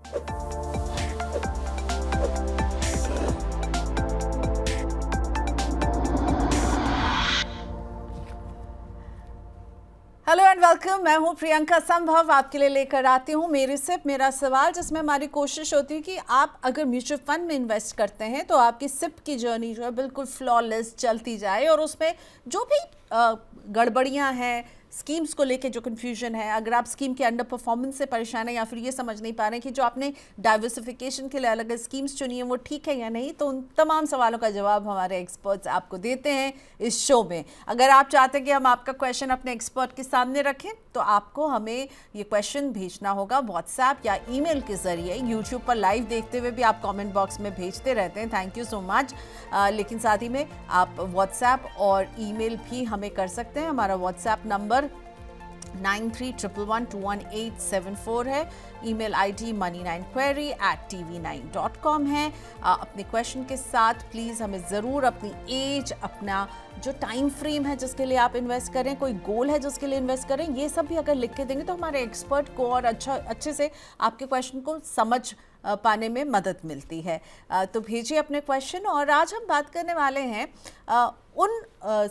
Hello and welcome. मैं हूं प्रियंका संभव, आपके लिए लेकर आती हूं मेरी सिप मेरा सवाल, जिसमें हमारी कोशिश होती है कि आप अगर म्यूचुअल फंड में इन्वेस्ट करते हैं तो आपकी सिप की जर्नी जो है बिल्कुल फ्लॉलेस चलती जाए, और उसमें जो भी गड़बड़ियां हैं, स्कीम्स को लेके जो कन्फ्यूजन है, अगर आप स्कीम के अंडर परफॉर्मेंस से परेशान हैं या फिर ये समझ नहीं पा रहे हैं कि जो आपने डाइवर्सिफिकेशन के लिए अलग स्कीम्स चुनी है वो ठीक है या नहीं, तो उन तमाम सवालों का जवाब हमारे एक्सपर्ट्स आपको देते हैं इस शो में। अगर आप चाहते हैं कि हम आपका क्वेश्चन अपने एक्सपर्ट के सामने रखें तो आपको हमें ये क्वेश्चन भेजना होगा व्हाट्सएप या ईमेल के जरिए। यूट्यूब पर लाइव देखते हुए भी आप कमेंट बॉक्स में भेजते रहते हैं, थैंक यू सो मच। लेकिन साथ ही में आप व्हाट्सएप और ईमेल भी हमें कर सकते हैं। हमारा व्हाट्सएप नंबर 9311121874 है। ईमेल आईडी money9query@tv9.com है। अपने क्वेश्चन के साथ प्लीज़ हमें ज़रूर अपनी एज, अपना जो टाइम फ्रेम है जिसके लिए आप इन्वेस्ट करें, कोई गोल है जिसके लिए इन्वेस्ट करें, ये सब भी अगर लिख के देंगे तो हमारे एक्सपर्ट को और अच्छे से आपके क्वेश्चन को समझ पाने में मदद मिलती है। तो भेजिए अपने क्वेश्चन। और आज हम बात करने वाले हैं उन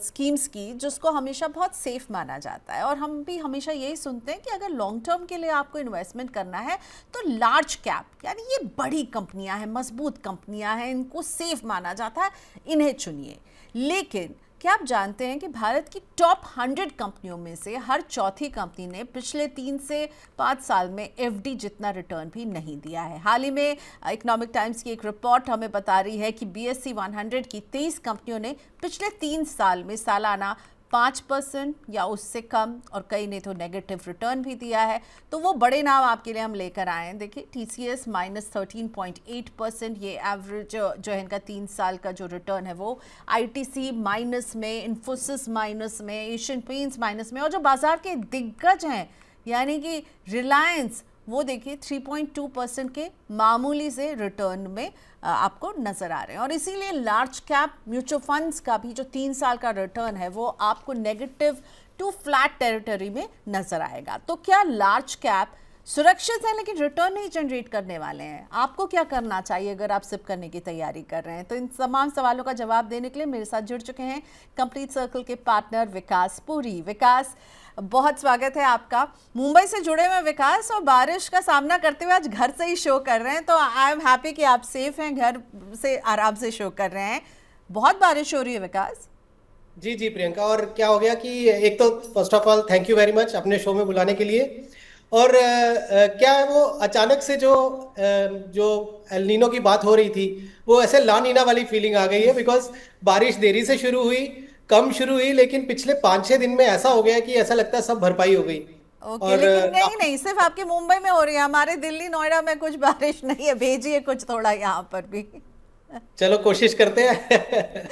स्कीम्स की जिसको हमेशा बहुत सेफ माना जाता है, और हम भी हमेशा यही सुनते हैं कि अगर लॉन्ग टर्म के लिए आपको इन्वेस्टमेंट करना है तो लार्ज कैप, यानी ये बड़ी कंपनियां हैं, मजबूत कंपनियां हैं, इनको सेफ माना जाता है, इन्हें चुनिए। लेकिन क्या आप जानते हैं कि भारत की टॉप 100 कंपनियों में से हर चौथी कंपनी ने पिछले 3 से 5 साल में एफडी जितना रिटर्न भी नहीं दिया है। हाल ही में इकोनॉमिक टाइम्स की एक रिपोर्ट हमें बता रही है कि BSE 100 की 23 कंपनियों ने पिछले 3 साल में सालाना 5% या उससे कम, और कई ने तो नेगेटिव रिटर्न भी दिया है। तो वो बड़े नाम आपके लिए हम लेकर आए हैं। देखिए, TCS -13.8%, ये एवरेज जो है इनका 3 साल का जो रिटर्न है वो। ITC माइनस में, इन्फोसिस माइनस में, एशियन पेंट्स माइनस में, और जो बाजार के दिग्गज हैं यानी कि रिलायंस, वो देखिए 3.2% के मामूली से रिटर्न में आपको नजर आ रहे हैं। और इसीलिए लार्ज कैप म्यूचुअल फंड्स का भी जो 3 साल का रिटर्न है वो आपको नेगेटिव टू फ्लैट टेरिटरी में नजर आएगा। तो क्या लार्ज कैप सुरक्षित है लेकिन रिटर्न नहीं जनरेट करने वाले हैं? आपको क्या करना चाहिए अगर आप सिप करने की तैयारी कर रहे हैं? तो इन तमाम सवालों का जवाब देने के लिए मेरे साथ जुड़ चुके हैं कंप्लीट सर्कल के पार्टनर विकास पुरी। विकास, बहुत स्वागत है आपका। मुंबई से जुड़े हुए विकास, और बारिश का सामना करते हुए आज घर से ही शो कर रहे हैं, तो आई एम हैप्पी कि आप सेफ हैं, घर से आराम से शो कर रहे हैं। बहुत बारिश हो रही है विकास। जी जी प्रियंका, और क्या हो गया कि एक तो first of all thank you very much अपने शो में बुलाने के लिए। और क्या है, वो अचानक से जो एल नीनो की बात हो रही थी, वो ऐसे ला नीना वाली फीलिंग आ गई है। बिकॉज बारिश देरी से शुरू हुई, कम शुरू हुई, लेकिन पिछले 5-6 दिन में ऐसा हो गया कि ऐसा लगता है सब भरपाई हो गई। ओके, और लेकिन नहीं सिर्फ आपके मुंबई में हो रही है, हमारे दिल्ली नोएडा में कुछ बारिश नहीं है, भेजिए कुछ थोड़ा यहाँ पर भी। चलो कोशिश करते हैं।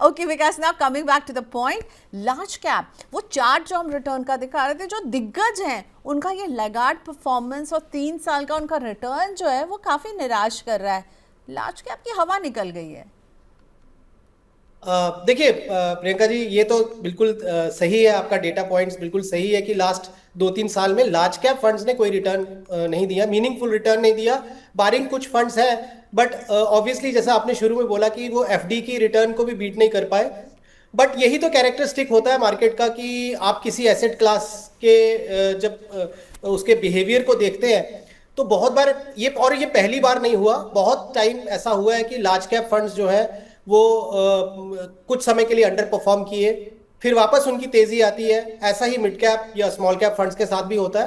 Okay Vikas, now coming back to the point, large cap, वो चार्ट जो हम रिटर्न का दिखा रहे थे, जो दिग्गज हैं उनका ये लगार्ड परफॉर्मेंस और 3 साल का उनका रिटर्न जो है वो काफी निराश कर रहा है। लार्ज कैप की हवा निकल गई है। देखिए प्रियंका जी, ये तो बिल्कुल सही है, आपका डेटा पॉइंट्स बिल्कुल सही है कि लास्ट 2-3 साल में लार्ज कैप फंड्स ने कोई रिटर्न नहीं दिया, मीनिंगफुल रिटर्न नहीं दिया। बारिंग कुछ फंड्स हैं, बट ऑब्वियसली जैसा आपने शुरू में बोला कि वो एफडी की रिटर्न को भी बीट नहीं कर पाए। बट यही तो कैरेक्टरिस्टिक होता है मार्केट का कि आप किसी एसेट क्लास के जब उसके बिहेवियर को देखते हैं तो बहुत बार ये, और ये पहली बार नहीं हुआ, बहुत टाइम ऐसा हुआ है कि लार्ज कैप फंड्स जो है वो कुछ समय के लिए अंडर परफॉर्म किए, फिर वापस उनकी तेजी आती है। ऐसा ही मिड कैप या स्मॉल कैप फंड्स के साथ भी होता है।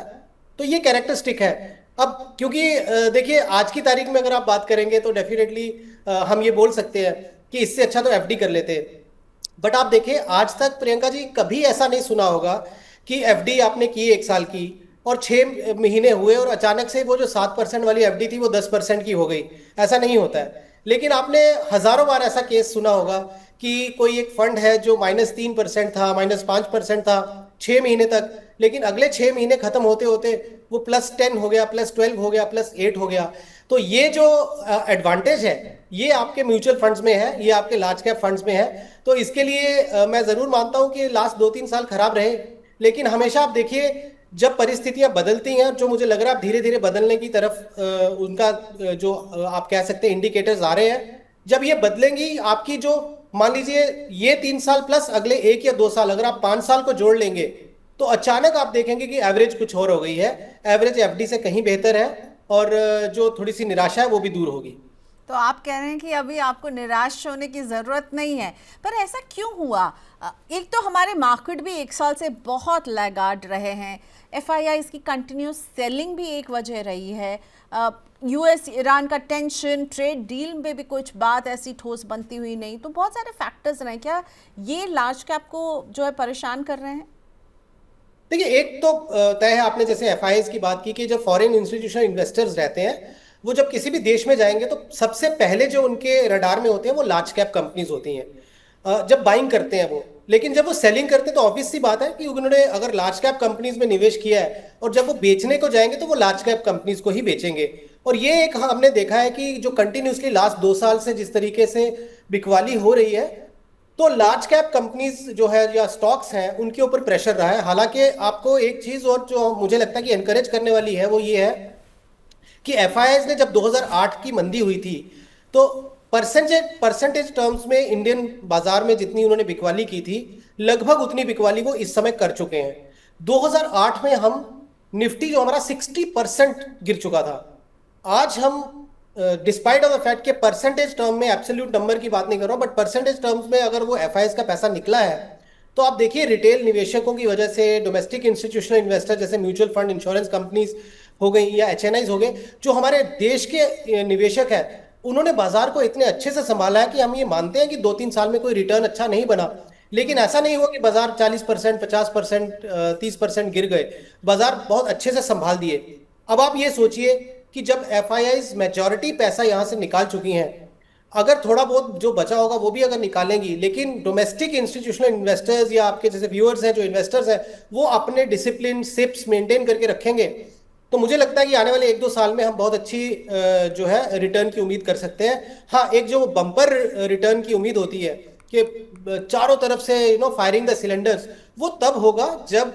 तो ये कैरेक्टरिस्टिक है। अब क्योंकि देखिए आज की तारीख में अगर आप बात करेंगे तो डेफिनेटली हम ये बोल सकते हैं कि इससे अच्छा तो एफडी कर लेते। बट आप देखिए आज तक प्रियंका जी कभी ऐसा नहीं सुना होगा कि एफडी आपने की 1 साल की और 6 महीने हुए और अचानक से वो जो 7% वाली एफडी थी वो 10% की हो गई। ऐसा नहीं होता है। लेकिन आपने हजारों बार ऐसा केस सुना होगा कि कोई एक फंड है जो -3% था, -5% था 6 महीने तक, लेकिन अगले 6 महीने खत्म होते होते वो +10 हो गया, +12 हो गया, +8 हो गया। तो ये जो एडवांटेज है ये आपके म्यूचुअल फंड्स में है, ये आपके लार्ज कैप फंड्स में है। तो इसके लिए मैं जरूर मानता हूं कि लास्ट 2-3 साल खराब रहे, लेकिन हमेशा आप देखिए जब परिस्थितियां बदलती हैं, जो मुझे लग रहा है अब धीरे धीरे बदलने की तरफ उनका जो आप कह सकते हैं इंडिकेटर्स आ रहे हैं, जब ये बदलेंगी आपकी जो, मान लीजिए ये 3 साल प्लस अगले 1 या 2 साल, अगर आप 5 साल को जोड़ लेंगे तो अचानक आप देखेंगे कि एवरेज कुछ और हो गई है, एवरेज एफडी से कहीं बेहतर है, और जो थोड़ी सी निराशा है वो भी दूर होगी। तो आप कह रहे हैं कि अभी आपको निराश होने की ज़रूरत नहीं है, पर ऐसा क्यों हुआ? एक तो हमारे मार्केट भी 1 साल से बहुत लैगार्ड रहे हैं, एफआईआईज़ की कंटिन्यूस सेलिंग भी एक वजह रही है, यूएस ईरान का टेंशन, ट्रेड डील में भी कुछ बात ऐसी ठोस बनती हुई नहीं, तो बहुत सारे फैक्टर्स रहे। क्या ये लार्ज कैप को जो है परेशान कर रहे हैं? देखिए, एक तो तय है, आपने जैसे एफआईआईज की बात की कि जो फॉरेन इंस्टीट्यूशनल इन्वेस्टर्स रहते हैं वो जब किसी भी देश में जाएंगे तो सबसे पहले जो उनके रडार में होते हैं वो लार्ज कैप कंपनीज होती हैं, जब बाइंग करते हैं वो। लेकिन जब वो सेलिंग करते हैं तो ऑब्वियस सी बात है कि उन्होंने अगर लार्ज कैप कंपनीज में निवेश किया है और जब वो बेचने को जाएंगे तो वो लार्ज कैप कंपनीज को ही बेचेंगे। और ये एक हमने देखा है कि जो कंटिन्यूसली लास्ट 2 साल से जिस तरीके से बिकवाली हो रही है, तो लार्ज कैप कंपनीज जो है या स्टॉक्स हैं उनके ऊपर प्रेशर रहा है। हालांकि आपको एक चीज और जो मुझे लगता है कि एनकरेज करने वाली है वो ये है कि एफआईआईज ने जब 2008 की मंदी हुई थी तो परसेंटेज टर्म्स में इंडियन बाजार में जितनी उन्होंने बिकवाली की थी लगभग उतनी बिकवाली वो इस समय कर चुके हैं। 2008 में हम निफ्टी जो हमारा 60% गिर चुका था, आज हम डिस्पाइट ऑफ द फैक्ट के परसेंटेज टर्म में, एब्सोल्यूट नंबर की बात नहीं कर रहा हूं, बट परसेंटेज टर्म्स में अगर वो एफआईआईज का पैसा निकला है तो आप देखिए रिटेल निवेशकों की वजह से, डोमेस्टिक इंस्टीट्यूशनल इन्वेस्टर जैसे म्यूचुअल फंड, इंश्योरेंस कंपनीज हो गई या एचएनआईज हो गए, जो हमारे देश के निवेशक हैं, उन्होंने बाजार को इतने अच्छे से संभाला है कि हम ये मानते हैं कि 2-3 साल में कोई रिटर्न अच्छा नहीं बना, लेकिन ऐसा नहीं हुआ कि बाजार 40%, 50%, 30% गिर गए। बाजार बहुत अच्छे से संभाल दिए। अब आप ये सोचिए कि जब एफआईआईज मेजॉरिटी पैसा यहां से निकाल चुकी हैं, अगर थोड़ा बहुत जो बचा होगा वो भी अगर निकालेंगी, लेकिन डोमेस्टिक इंस्टीट्यूशनल इन्वेस्टर्स या आपके जैसे व्यूअर्स हैं, जो इन्वेस्टर्स हैं, वो अपने डिसिप्लिन सिप्स मेंटेन करके रखेंगे, तो मुझे लगता है कि आने वाले 1-2 साल में हम बहुत अच्छी जो है रिटर्न की उम्मीद कर सकते हैं। हाँ, एक जो बम्पर रिटर्न की उम्मीद होती है कि चारों तरफ से फायरिंग द सिलेंडर्स, वो तब होगा जब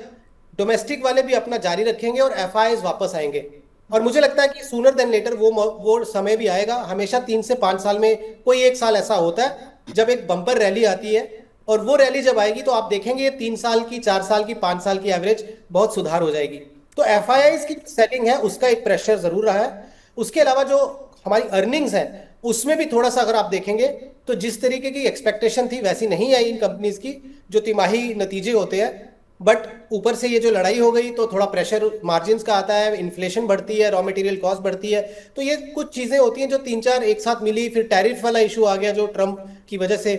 डोमेस्टिक वाले भी अपना जारी रखेंगे और एफआईआईज वापस आएंगे। और मुझे लगता है कि सूनर देन लेटर वो समय भी आएगा। हमेशा 3 से 5 साल में कोई एक साल ऐसा होता है जब एक बम्पर रैली आती है, और वो रैली जब आएगी तो आप देखेंगे 3 साल की, 4 साल की, 5 साल की एवरेज बहुत सुधार हो जाएगी। तो एफआईआईज की सेलिंग है उसका एक प्रेशर जरूर रहा है। उसके अलावा जो हमारी अर्निंग्स है उसमें भी थोड़ा सा अगर आप देखेंगे तो जिस तरीके की एक्सपेक्टेशन थी वैसी नहीं आई इन कंपनीज की, जो तिमाही नतीजे होते हैं। बट ऊपर से ये जो लड़ाई हो गई तो थोड़ा प्रेशर मार्जिन्स का आता है, इन्फ्लेशन बढ़ती है, रॉ मटेरियल कॉस्ट बढ़ती है, तो ये कुछ चीजें होती हैं जो 3-4 एक साथ मिली। फिर टैरिफ वाला इशू आ गया जो ट्रम्प की वजह से,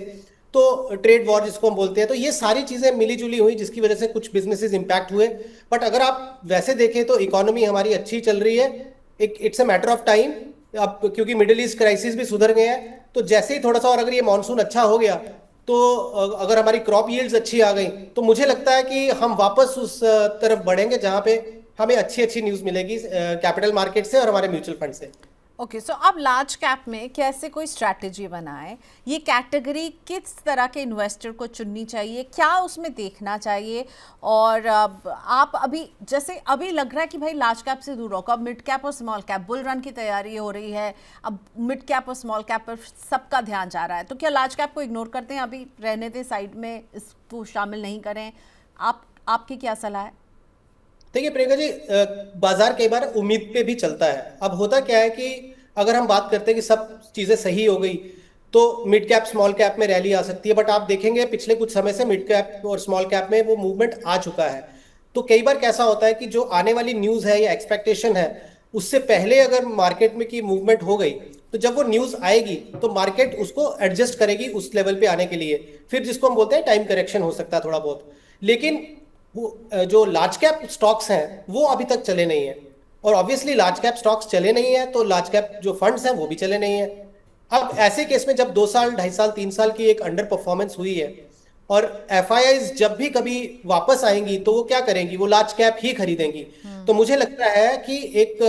तो ट्रेड वॉर जिसको हम बोलते हैं, तो ये सारी चीजें मिली जुली हुई जिसकी वजह से कुछ बिजनेसेस इंपैक्ट हुए। बट अगर आप वैसे देखें तो इकोनॉमी हमारी अच्छी चल रही है। It's a matter of time. अब क्योंकि मिडिल ईस्ट क्राइसिस भी सुधर गए हैं, तो जैसे ही थोड़ा सा और अगर ये मानसून अच्छा हो गया तो अगर हमारी क्रॉप यील्ड्स अच्छी आ गई तो मुझे लगता है कि हम वापस उस तरफ बढ़ेंगे जहां पे हमें अच्छी अच्छी न्यूज़ मिलेगी कैपिटल मार्केट से और हमारे म्यूचुअल फंड से। ओके, सो अब लार्ज कैप में कैसे कोई स्ट्रैटेजी बनाए, ये कैटेगरी किस तरह के इन्वेस्टर को चुननी चाहिए, क्या उसमें देखना चाहिए? और आप अभी जैसे अभी लग रहा है कि भाई लार्ज कैप से दूर रहो, अब मिड कैप और स्मॉल कैप बुल रन की तैयारी हो रही है, अब मिड कैप और स्मॉल कैप पर सबका ध्यान जा रहा है, तो क्या लार्ज कैप को इग्नोर करते हैं, अभी रहने दें साइड में, इसको शामिल नहीं करें? आपकी क्या सलाह है? देखिए प्रियंका जी, बाजार कई बार उम्मीद पे भी चलता है। अब होता क्या है कि अगर हम बात करते हैं कि सब चीजें सही हो गई तो मिड कैप स्मॉल कैप में रैली आ सकती है, बट आप देखेंगे पिछले कुछ समय से मिड कैप और स्मॉल कैप में वो मूवमेंट आ चुका है। तो कई बार कैसा होता है कि जो आने वाली न्यूज है या एक्सपेक्टेशन है उससे पहले अगर मार्केट में की मूवमेंट हो गई तो जब वो न्यूज आएगी तो मार्केट उसको एडजस्ट करेगी उस लेवल पे आने के लिए, फिर जिसको हम बोलते हैं टाइम करेक्शन हो सकता है थोड़ा बहुत। लेकिन वो जो लार्ज कैप स्टॉक्स हैं वो अभी तक चले नहीं है, और ऑब्वियसली लार्ज कैप स्टॉक्स चले नहीं है तो लार्ज कैप जो फंड्स हैं वो भी चले नहीं है। अब ऐसे केस में जब 2 साल, 2.5 साल, 3 साल की एक अंडर परफॉर्मेंस हुई है और एफआईआईज जब भी कभी वापस आएंगी तो वो क्या करेंगी, वो लार्ज कैप ही खरीदेंगी। तो मुझे लगता है कि एक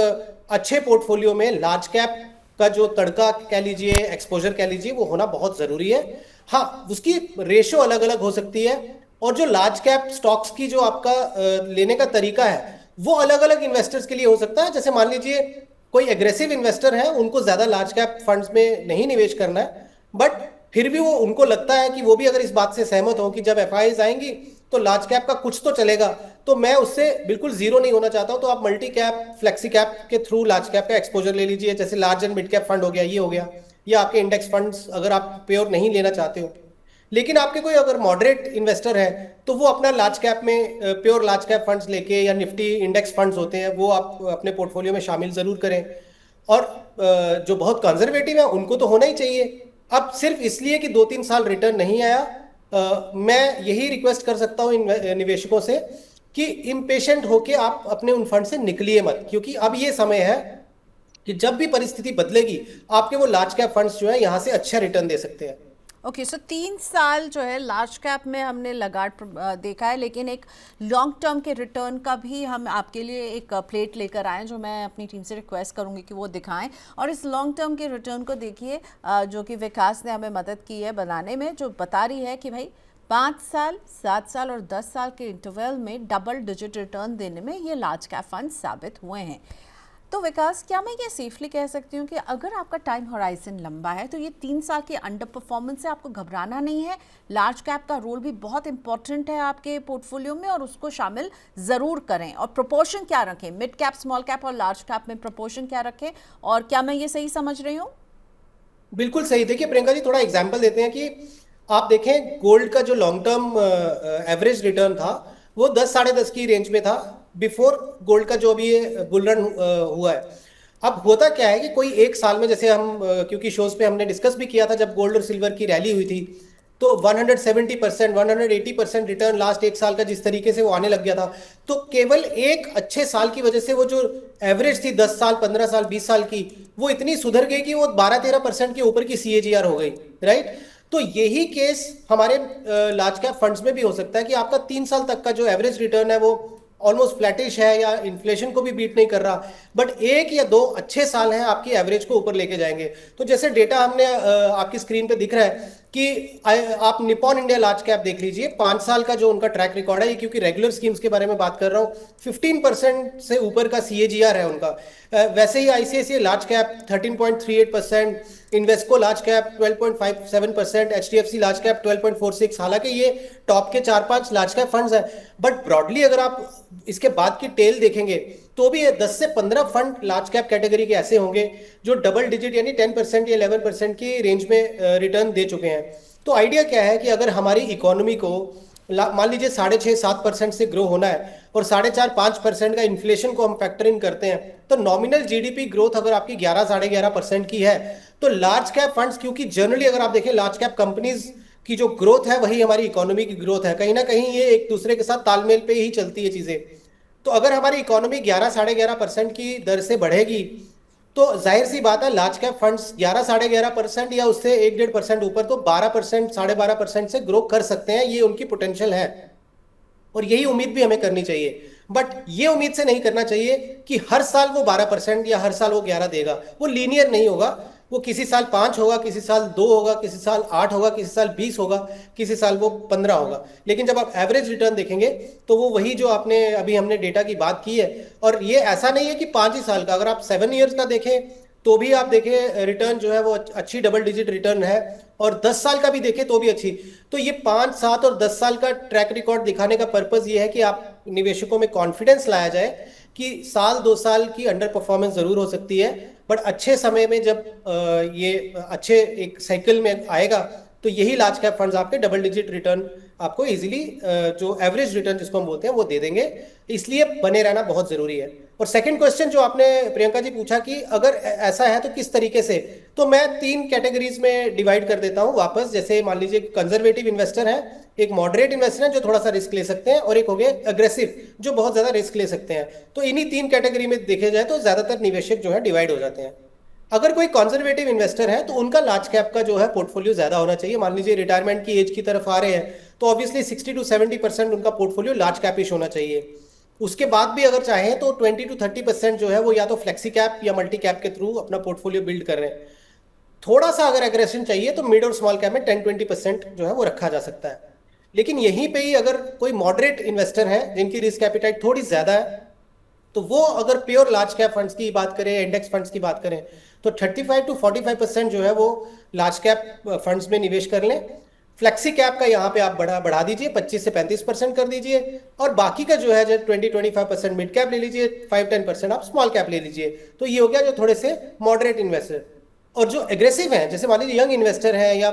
अच्छे पोर्टफोलियो में लार्ज कैप का जो तड़का कह लीजिए, एक्सपोजर कह लीजिए, वो होना बहुत जरूरी है। हाँ, उसकी रेशो अलग अलग हो सकती है, और जो लार्ज कैप स्टॉक्स की जो आपका लेने का तरीका है वो अलग अलग इन्वेस्टर्स के लिए हो सकता है। जैसे मान लीजिए कोई एग्रेसिव इन्वेस्टर है, उनको ज्यादा लार्ज कैप फंड्स में नहीं निवेश करना है, बट फिर भी वो उनको लगता है कि वो भी अगर इस बात से सहमत हो कि जब एफआईआईज आएंगी तो लार्ज कैप का कुछ तो चलेगा, तो मैं उससे बिल्कुल जीरो नहीं होना चाहता हूं, तो आप मल्टी कैप फ्लेक्सी कैप के थ्रू लार्ज कैप का एक्सपोजर ले लीजिए। जैसे large and mid cap fund हो गया, ये हो गया, या आपके इंडेक्स फंड्स अगर आप प्योर नहीं लेना चाहते हो। लेकिन आपके कोई अगर मॉडरेट इन्वेस्टर है तो वो अपना लार्ज कैप में प्योर लार्ज कैप फंड्स लेके, या निफ्टी इंडेक्स फंड्स होते हैं वो आप अपने पोर्टफोलियो में शामिल जरूर करें। और जो बहुत कंजर्वेटिव है उनको तो होना ही चाहिए। अब सिर्फ इसलिए कि 2-3 साल रिटर्न नहीं आया, मैं यही रिक्वेस्ट कर सकता हूँ निवेशकों से कि इम्पेशेंट होके आप अपने उन फंड से निकलिए मत, क्योंकि अब ये समय है कि जब भी परिस्थिति बदलेगी आपके वो लार्ज कैप फंड्स जो है यहाँ से अच्छा रिटर्न दे सकते हैं। ओके, सो 3 साल जो है लार्ज कैप में हमने देखा है, लेकिन एक लॉन्ग टर्म के रिटर्न का भी हम आपके लिए एक प्लेट लेकर आए, जो मैं अपनी टीम से रिक्वेस्ट करूंगी कि वो दिखाएं। और इस लॉन्ग टर्म के रिटर्न को देखिए, जो कि विकास ने हमें मदद की है बनाने में, जो बता रही है कि भाई 5 साल, 7 साल और 10 साल के इंटरवल में डबल डिजिट रिटर्न देने में ये लार्ज कैप फंड साबित हुए हैं। तो विकास, क्या मैं ये सेफली कह सकती हूँ कि अगर आपका टाइम होराइजन लंबा है तो ये 3 साल की अंडर परफॉर्मेंस से आपको घबराना नहीं है? लार्ज कैप का रोल भी बहुत इंपॉर्टेंट है आपके पोर्टफोलियो में, और उसको शामिल ज़रूर करें। और प्रोपोर्शन क्या रखें, मिड कैप, स्मॉल कैप और लार्ज कैप में प्रोपोर्शन क्या रखें? और क्या मैं ये सही समझ रही हूँ? बिल्कुल सही। देखिए प्रियंका जी, थोड़ा एग्जाम्पल देते हैं कि आप देखें गोल्ड का जो लॉन्ग टर्म एवरेज रिटर्न था वो 10-10.5 की रेंज में था बिफोर गोल्ड का जो अभी ये बुल रन हुआ है। अब होता क्या है कि कोई एक साल में, जैसे हम क्योंकि शोज पे हमने डिस्कस भी किया था जब गोल्ड और सिल्वर की रैली हुई थी, तो 170%, 180% रिटर्न लास्ट एक साल का जिस तरीके से वो आने लग गया था, तो केवल एक अच्छे साल की वजह से वो जो एवरेज थी 10 साल, 15 साल, 20 साल की, वो इतनी सुधर गई कि वो 12-13% के ऊपर की सीएजीआर हो गई। राइट। तो यही केस हमारे लार्ज कैप फंड्स में भी हो सकता है कि आपका 3 साल तक का जो एवरेज रिटर्न है वो ऑलमोस्ट फ्लैटिश है या इन्फ्लेशन को भी बीट नहीं कर रहा, बट 1 या 2 अच्छे साल हैं आपकी एवरेज को ऊपर लेके जाएंगे। तो जैसे डेटा हमने आपकी स्क्रीन पे दिख रहा है कि आप निपॉन इंडिया लार्ज कैप देख लीजिए, 5 साल का जो उनका ट्रैक रिकॉर्ड है, ये क्योंकि रेगुलर स्कीम्स के बारे में बात कर रहा हूँ, 15% से ऊपर का सीएजीआर है उनका। वैसे ही ICICI large cap 13.38%, Invesco large cap 12.57%, HDFC large cap 12.46। हालांकि ये टॉप के 4-5 लार्ज कैप फंड्स हैं, बट ब्रॉडली अगर आप इसके बाद की टेल देखेंगे तो भी ये 10 से 15 फंड लार्ज कैप कैटेगरी के ऐसे होंगे जो डबल डिजिट यानी 10% या 11% की रेंज में रिटर्न दे चुके हैं। तो आइडिया क्या है कि अगर हमारी इकोनॉमी को मान लीजिए 6.5-7% से ग्रो होना है और 4.5-5% का इन्फ्लेशन को हम फैक्टर इन करते हैं, तो नॉमिनल जीडीपी ग्रोथ अगर आपकी 11-11.5% की है, तो लार्ज कैप फंड्स, क्योंकि जनरली अगर आप देखें लार्ज कैप कंपनीज की जो ग्रोथ है वही हमारी इकोनॉमी की ग्रोथ है, कहीं ना कहीं ये एक दूसरे के साथ तालमेल पे ही चलती है चीजें। तो अगर हमारी इकोनॉमी 11-11.5% की दर से बढ़ेगी तो जाहिर सी बात है लार्ज कैप फंड्स 11-11.5% या उससे 1-1.5% ऊपर तो 12%, 12.5% से ग्रो कर सकते हैं, ये उनकी पोटेंशियल है। और यही उम्मीद भी हमें करनी चाहिए, बट ये उम्मीद से नहीं करना चाहिए कि हर साल वो 12% या हर साल वो 11 देगा। वो लीनियर नहीं होगा, वो किसी साल 5 होगा, किसी साल 2 होगा, किसी साल 8 होगा, किसी साल 20 होगा, किसी साल वो 15 होगा। लेकिन जब आप एवरेज रिटर्न देखेंगे तो वो वही जो आपने अभी हमने डेटा की बात की है। और ये ऐसा नहीं है कि 5 ही साल का, अगर आप 7 ईयर्स का देखें तो भी आप देखें रिटर्न जो है वो अच्छी डबल डिजिट रिटर्न है, और 10 साल का भी देखें तो भी अच्छी। तो ये 5, 7 और 10 साल का ट्रैक रिकॉर्ड दिखाने का पर्पज ये है कि आप निवेशकों में कॉन्फिडेंस लाया जाए कि साल 2 साल की अंडर परफॉर्मेंस जरूर हो सकती है, बट अच्छे समय में जब ये अच्छे एक साइकिल में आएगा तो यही लार्ज कैप फंड्स आपके डबल डिजिट रिटर्न आपको इजीली जो एवरेज रिटर्न जिसको हम बोलते हैं वो दे देंगे। इसलिए बने रहना बहुत जरूरी है। और सेकंड क्वेश्चन जो आपने प्रियंका जी पूछा कि अगर ऐसा है तो किस तरीके से, तो मैं 3 कैटेगरीज में डिवाइड कर देता हूं वापस। जैसे मान लीजिए कंजर्वेटिव इन्वेस्टर है, एक मॉडरेट इन्वेस्टर है जो थोड़ा सा रिस्क ले सकते हैं, और एक हो गया अग्रेसिव जो बहुत ज्यादा रिस्क ले सकते हैं। तो इन्हीं 3 कैटेगरी में देखे जाए तो ज्यादातर निवेशक जो है डिवाइड हो जाते हैं। अगर कोई कंजर्वेटिव इन्वेस्टर है तो उनका लार्ज कैप का जो है पोर्टफोलियो ज्यादा होना चाहिए। मान लीजिए रिटायरमेंट की एज की तरफ आ रहे हैं तो ऑब्वियसली 60-70% उनका पोर्टफोलियो लार्ज कैपिश होना चाहिए। उसके बाद भी अगर चाहें तो 20-30% जो है वो या तो फ्लेक्सी कैप या मल्टी कैप के थ्रू अपना पोर्टफोलियो बिल्ड कर रहे हैं। थोड़ा सा अगर एग्रेशन चाहिए तो मिड और स्मॉल कैप में 10-20% जो है वो रखा जा सकता है। लेकिन यहीं पे ही अगर कोई मॉडरेट इन्वेस्टर है जिनकी रिस्क एपिटाइट थोड़ी ज्यादा है, तो वो अगर प्योर लार्ज कैप फंड्स की बात करें, इंडेक्स फंड्स की बात करें, तो 35 to 45% जो है वो लार्ज कैप फंड्स में निवेश कर लें। फ्लेक्सी कैप का यहाँ पे आप बढ़ा दीजिए, 25 से 35% कर दीजिए, और बाकी का जो है 20-25% मिड कैप ले लीजिए, 5-10% आप स्मॉल कैप ले लीजिए। तो ये हो गया जो थोड़े से मॉडरेट इन्वेस्टर। और जो एग्रेसिव हैं, जैसे मान लीजिए यंग इन्वेस्टर हैं, या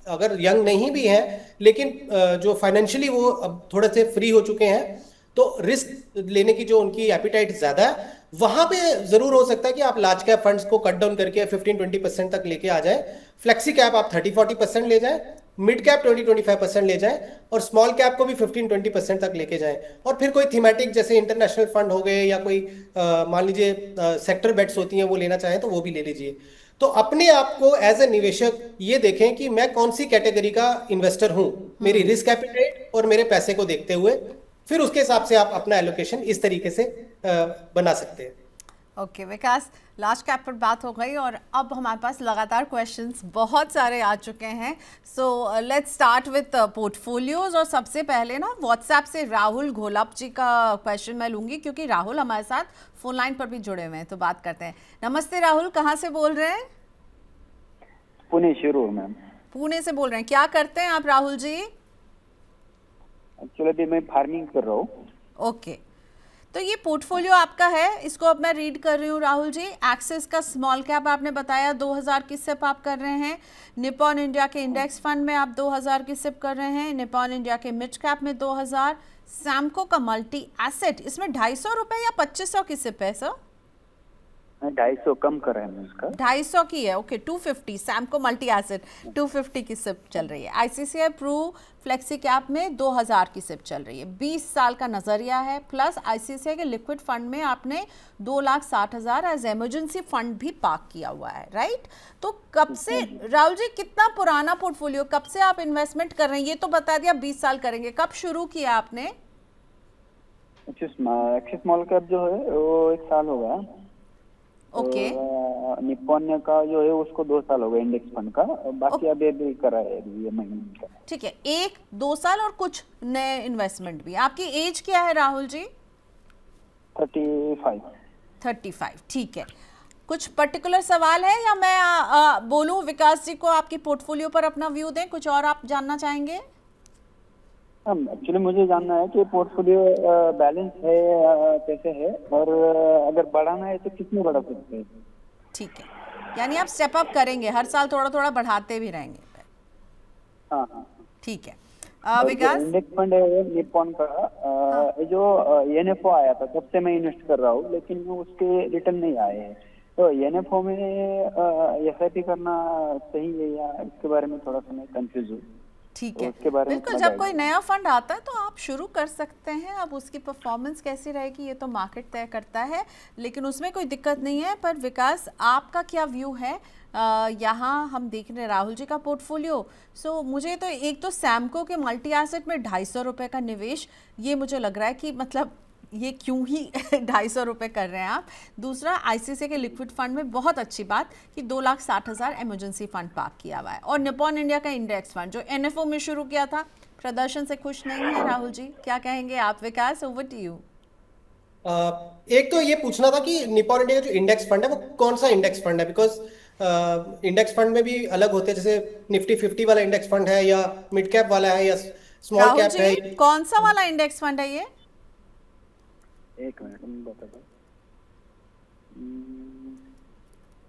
अगर यंग नहीं भी हैं लेकिन जो फाइनेंशियली वो अब थोड़े से फ्री हो चुके हैं, तो रिस्क लेने की जो उनकी एपिटाइट ज्यादा है, वहां पे जरूर हो सकता है कि आप लार्ज कैप फंड्स को कट डाउन करके 15-20% तक लेके आ जाए। फ्लेक्सी कैप आप 30-40% ले जाए, मिड कैप 20-25% ले जाए, और स्मॉल कैप को भी 15-20% तक लेके जाए। और फिर कोई थीमेटिक जैसे इंटरनेशनल फंड हो गए, या कोई मान लीजिए सेक्टर बेट्स होती हैं वो लेना चाहें तो वो भी ले लीजिए। तो अपने आप को एज ए निवेशक ये देखें कि मैं कौन सी कैटेगरी का इन्वेस्टर हूं, मेरी रिस्क एपिटाइट और मेरे पैसे को देखते हुए, फिर उसके हिसाब से आप अपना एलोकेशन इस तरीके से बना सकते हैं। ओके विकास, लार्ज कैप पर बात हो गई और अब हमारे पास लगातार क्वेश्चंस बहुत सारे आ चुके हैं। So let's start with portfolios. और सबसे पहले ना व्हाट्सएप से राहुल घोलप जी का क्वेश्चन मैं लूँगी, क्योंकि राहुल हमारे साथ फोन लाइन पर भी जुड़े हुए हैं, तो बात करते हैं। नमस्ते राहुल, कहाँ से बोल रहे हैं? पुणे शिरूर मैम। पुणे से बोल रहे हैं, क्या करते हैं आप राहुल जी? एक्चुअली अभी मैं फार्मिंग कर रहा हूँ। ओके, तो ये पोर्टफोलियो आपका है, इसको अब मैं रीड कर रही हूँ राहुल जी। एक्सिस का स्मॉल कैप आपने बताया 2000 की सिप आप कर रहे हैं, निपॉन इंडिया के इंडेक्स फंड में आप 2000 की सिप कर रहे हैं, निपॉन इंडिया के मिड कैप में 2000, सैमको का मल्टी एसेट इसमें 250 रुपये या 2500 की सिप है सर? 250 कम कर रहे हैं इसका। 250 की है, ओके। 250 सैमको मल्टी एसेट 250 की सिप चल रही है। आईसीसीआई प्रू फ्लेक्सी कैप में 2000 की सिप चल रही है। 20 साल का नजरिया है, प्लस आईसीसीआई के लिक्विड फंड में आपने 2,60,000 एज इमरजेंसी फंड भी पार्क किया हुआ है, राइट? तो कब से राहुल जी, कितना पुराना पोर्टफोलियो, कब से आप इन्वेस्टमेंट कर रहे हैं? ये तो बता दिया 20 साल करेंगे, कब शुरू किया आपने? एक्सिस स्मॉल कैप जो है वो 1 साल हो गया। ओके, निपॉन का जो है उसको 2 साल हो गए इंडेक्स फंड का, और बाकी अभी करा है ये महीने का। ठीक है, 1-2 साल और कुछ नए इन्वेस्टमेंट भी। आपकी एज क्या है राहुल जी? 35। 35, ठीक है। कुछ पर्टिकुलर सवाल है या मैं बोलूं विकास जी को आपकी पोर्टफोलियो पर अपना व्यू दें? कुछ और आप जानना चाहेंगे? एक्चुअली मुझे जानना है कि पोर्टफोलियो बैलेंस है कैसे है, और अगर बढ़ाना है तो कितने बढ़ा सकते हैं? ठीक है, यानी आप स्टेप अप करेंगे, हर साल थोड़ा थोड़ा बढ़ाते भी रहेंगे। हाँ हाँ, ठीक है विकास। इंडेक्स फंड है निपॉन का, जो एनएफओ आया था तब से मैं इन्वेस्ट कर रहा हूँ, लेकिन उसके रिटर्न नहीं आए हैं। तो एनएफओ में एसआईपी करना सही है या इसके बारे में थोड़ा सा मैं कंफ्यूज हूँ। ठीक है, उसके बारे में बिल्कुल। जब कोई नया फंड आता है तो आप शुरू कर सकते हैं। अब उसकी परफॉर्मेंस कैसी रहेगी ये तो मार्केट तय करता है, लेकिन उसमें कोई दिक्कत नहीं है। पर विकास, आपका क्या व्यू है? यहाँ हम देख रहे हैं राहुल जी का पोर्टफोलियो। सो मुझे तो एक तो सैमको के मल्टी एसेट में 250 रुपये का निवेश, ये मुझे लग रहा है कि मतलब ये क्यों ही 250 रुपये कर रहे हैं आप। दूसरा, आईसीसीआई के लिक्विड फंड में बहुत अच्छी बात कि 2,60,000 इमरजेंसी फंड पार्क किया हुआ है। और निपॉन इंडिया का इंडेक्स फंड जो एनएफओ में शुरू किया था, प्रदर्शन से खुश नहीं है राहुल जी, क्या कहेंगे आप? विकास, ओवर टू यू। एक तो ये पूछना था कि निपॉन इंडिया का जो इंडेक्स फंड है वो कौन सा इंडेक्स फंड है, बिकॉज इंडेक्स फंड में भी अलग होते हैं, जैसे निफ्टी 50 वाला इंडेक्स फंड है, या मिड कैप वाला है, या स्मॉल कैप है। कौन सा वाला इंडेक्स फंड है ये? एक मिनट मैं बताता हूँ।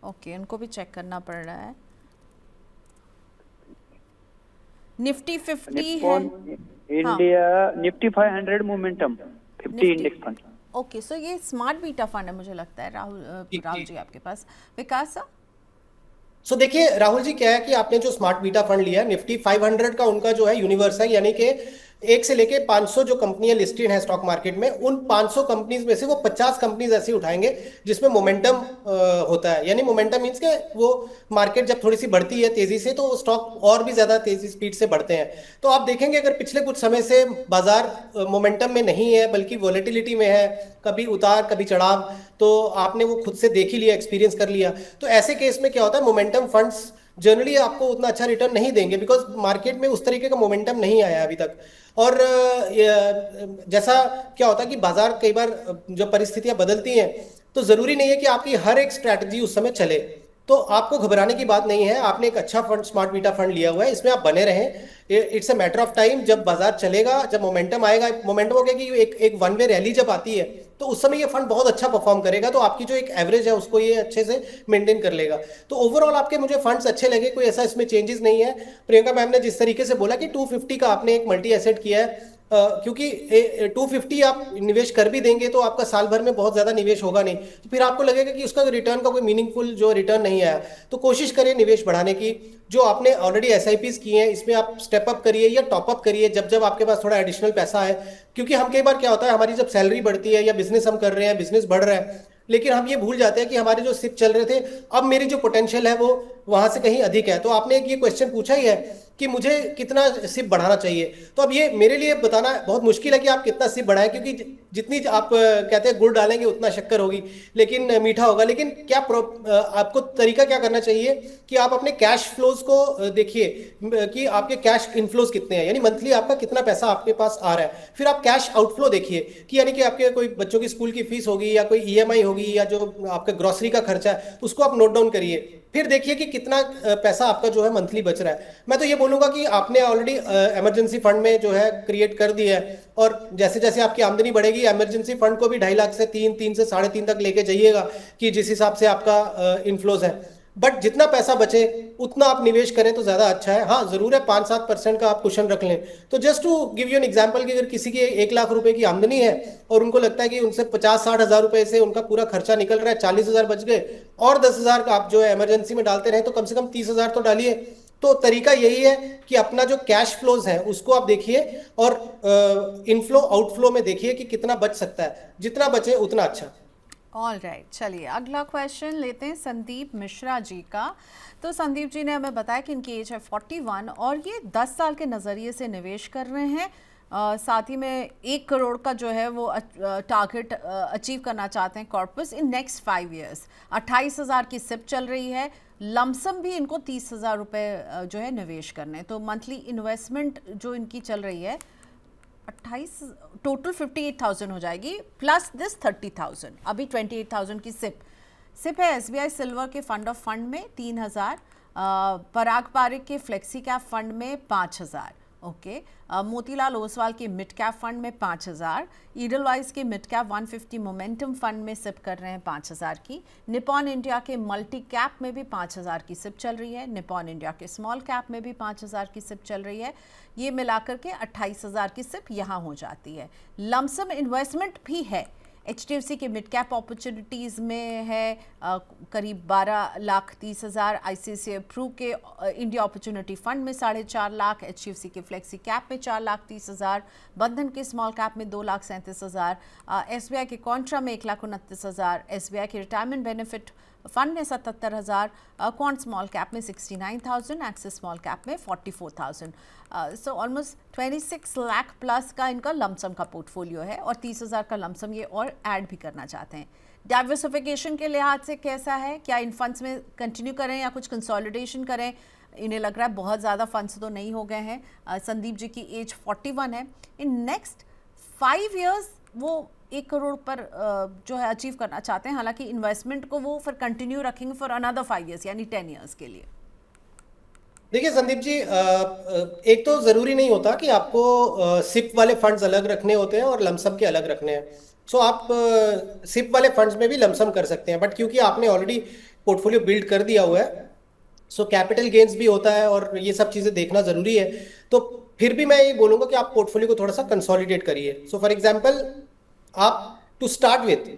ओके, उनको भी चेक करना पड़ रहा है। निफ्टी 50 है India, Nifty 500 momentum 50 index fund. Okay, so ये स्मार्ट बीटा फंड है मुझे लगता है राहुल जी आपके पास। विकास सर? सो देखिए राहुल जी, क्या है कि आपने जो स्मार्ट बीटा फंड लिया है, निफ्टी 500 का उनका जो है यूनिवर्स है, यानी कि 1 से लेके 500 जो कंपनियां लिस्टेड हैं स्टॉक मार्केट में, उन 500 कंपनीज में से वो 50 कंपनीज ऐसी उठाएंगे जिसमें मोमेंटम होता है। यानी मोमेंटम मींस के वो मार्केट जब थोड़ी सी बढ़ती है तेजी से, तो स्टॉक और भी ज्यादा तेजी स्पीड से बढ़ते हैं। तो आप देखेंगे अगर पिछले कुछ समय से बाजार मोमेंटम में नहीं है बल्कि वॉलेटिलिटी में है, कभी उतार कभी चढ़ाव, तो आपने वो खुद से देख ही लिया, एक्सपीरियंस कर लिया। तो ऐसे केस में क्या होता है, मोमेंटम फंड्स जनरली आपको उतना अच्छा रिटर्न नहीं देंगे, बिकॉज मार्केट में उस तरीके का मोमेंटम नहीं आया अभी तक। और जैसा क्या होता है कि बाजार कई बार जब परिस्थितियां बदलती हैं तो जरूरी नहीं है कि आपकी हर एक स्ट्रैटेजी उस समय चले। तो आपको घबराने की बात नहीं है, आपने एक अच्छा फंड, स्मार्ट बीटा फंड लिया हुआ है, इसमें आप बने रहें। It's a matter of time, जब बाजार चलेगा, जब मोमेंटम आएगा, मोमेंटम हो गया कि एक वन वे रैली जब आती है तो उस समय ये फंड बहुत अच्छा परफॉर्म करेगा, तो आपकी जो एक एवरेज है उसको ये अच्छे से मेंटेन कर लेगा। तो ओवरऑल आपके मुझे फंड्स अच्छे लगे, कोई ऐसा इसमें चेंजेस नहीं है। प्रियंका मैम ने जिस तरीके से बोला कि 250 का आपने एक मल्टी एसेट किया है, क्योंकि 250 आप निवेश कर भी देंगे तो आपका साल भर में बहुत ज्यादा निवेश होगा नहीं, तो फिर आपको लगेगा कि उसका रिटर्न का कोई मीनिंगफुल जो रिटर्न नहीं आया। तो कोशिश करिए निवेश बढ़ाने की। जो आपने ऑलरेडी एसआईपीज की हैं इसमें आप स्टेप अप करिए या टॉप अप करिए जब जब आपके पास थोड़ा एडिशनल पैसा है। क्योंकि हम कई बार क्या होता है, हमारी जब सैलरी बढ़ती है या बिजनेस हम कर रहे हैं, बिजनेस बढ़ रहा है, लेकिन हम ये भूल जाते हैं कि हमारे जो सिप चल रहे थे, अब मेरी जो पोटेंशियल है वो वहां से कहीं अधिक है। तो आपने एक ये क्वेश्चन पूछा ही है कि मुझे कितना सिप बढ़ाना चाहिए, तो अब ये मेरे लिए बताना बहुत मुश्किल है कि आप कितना सिप बढ़ाएं, क्योंकि जितनी आप कहते हैं गुड़ डालेंगे उतना शक्कर होगी, लेकिन मीठा होगा। लेकिन क्या आपको तरीका क्या करना चाहिए कि आप अपने कैश फ्लोज को देखिए कि आपके कैश इनफ्लोज कितने हैं, यानी मंथली आपका कितना पैसा आपके पास आ रहा है। फिर आप कैश आउटफ्लो देखिए कि यानी कि आपके कोई बच्चों की स्कूल की फीस होगी या कोई ईएमआई होगी या जो आपका ग्रोसरी का खर्चा है उसको आप नोट डाउन करिए। फिर देखिए कि कितना पैसा आपका जो है मंथली बच रहा है। मैं तो ये बोलूंगा कि आपने ऑलरेडी इमरजेंसी फंड में जो है क्रिएट कर दिया है, और जैसे जैसे आपकी आमदनी बढ़ेगी इमरजेंसी फंड को भी 2.5 लाख से 3 से 3.5 तक लेके जाइएगा कि जिस हिसाब से आपका इनफ्लोज है। बट जितना पैसा बचे उतना आप निवेश करें तो ज्यादा अच्छा है। हाँ जरूर है 5-7% का आप कुशन रख लें। तो just to give you an example कि अगर किसी की 1 लाख रुपए की आमदनी है और उनको लगता है कि उनसे 50-60 हजार रुपए से उनका पूरा खर्चा निकल रहा है, 40 हजार बच गए, और 10 हजार का आप जो है इमरजेंसी में डालते रहे, तो कम से कम 30 हजार तो डालिए। तो तरीका यही है कि अपना जो कैश फ्लोज है उसको आप देखिए और इनफ्लो आउटफ्लो में देखिए कि कितना बच सकता है, जितना बचे उतना अच्छा। ऑल राइट, चलिए अगला क्वेश्चन लेते हैं संदीप मिश्रा जी का। तो संदीप जी ने हमें बताया कि इनकी एज है 41 और ये 10 साल के नज़रिए से निवेश कर रहे हैं। साथ ही में 1 करोड़ का जो है वो टारगेट अचीव करना चाहते हैं कॉर्पस इन नेक्स्ट 5 ईयर्स। 28,000 की सिप चल रही है, लमसम भी इनको 30,000 रुपये जो है निवेश करने। तो मंथली इन्वेस्टमेंट जो इनकी चल रही है 28, टोटल 58,000 हो जाएगी, प्लस दिस 30,000, अभी 28,000 की सिप है एसबीआई सिल्वर के फंड ऑफ फंड में 3,000, पराग पारिक के फ्लेक्सी कैप फंड में 5,000, ओके, मोतीलाल ओसवाल के मिड कैप फंड में 5,000, ईडलवाइज के मिड कैप 150 मोमेंटम फंड में सिप कर रहे हैं 5,000 की, निपॉन इंडिया के मल्टी कैप में भी 5,000 की सिप चल रही है, निपॉन इंडिया के स्मॉल कैप में भी 5,000 की सिप चल रही है। ये मिलाकर के 28,000 की सिप यहाँ हो जाती है। लमसम इन्वेस्टमेंट भी है, एचडीएफसी के मिड कैप अपॉर्चुनिटीज़ में है करीब 12,30,000, आईसीआईसीआई प्रू के इंडिया अपॉर्चुनिटी फंड में 4.5 लाख, एचडीएफसी के फ्लेक्सी कैप में 4,30,000, बंधन के स्मॉल कैप में 2,37,000, एसबीआई के कॉन्ट्रा में 1,29,000, एसबीआई के रिटायरमेंट बेनिफिट फंड में 77,000, क्वांट स्मॉल कैप में 69,000, एक्सिस स्मॉल कैप में 44,000। सो ऑलमोस्ट 26 लाख प्लस का इनका लमसम का पोर्टफोलियो है और 30,000 का लमसम ये और ऐड भी करना चाहते हैं। डाइवर्सिफिकेशन के लिहाज से कैसा है, क्या इन फंड्स में कंटिन्यू करें या कुछ कंसोलिडेशन करें? इन्हें लग रहा है बहुत ज़्यादा फंड्स तो नहीं हो गए हैं। संदीप जी की एज 41 है, इन नेक्स्ट 5 ईयर्स वो 1 करोड़ पर जो है अचीव करना चाहते हैं। हालांकि इन्वेस्टमेंट को वो फिर कंटिन्यू रखेंगे फॉर अनदर 5 ईयर्स यानी 10 ईयर्स के लिए। देखिए संदीप जी, एक तो जरूरी नहीं होता कि आपको सिप वाले फंड्स अलग रखने होते हैं और लमसम के अलग रखने हैं। सो आप सिप वाले फंड्स में भी लमसम कर सकते हैं, बट क्योंकि आपने ऑलरेडी पोर्टफोलियो बिल्ड कर दिया हुआ है, सो कैपिटल गेन्स भी होता है और ये सब चीज़ें देखना ज़रूरी है। तो फिर भी मैं ये बोलूँगा कि आप पोर्टफोलियो को थोड़ा सा कंसोलिडेट करिए। सो फॉर एग्जाम्पल, आप टू स्टार्ट विथ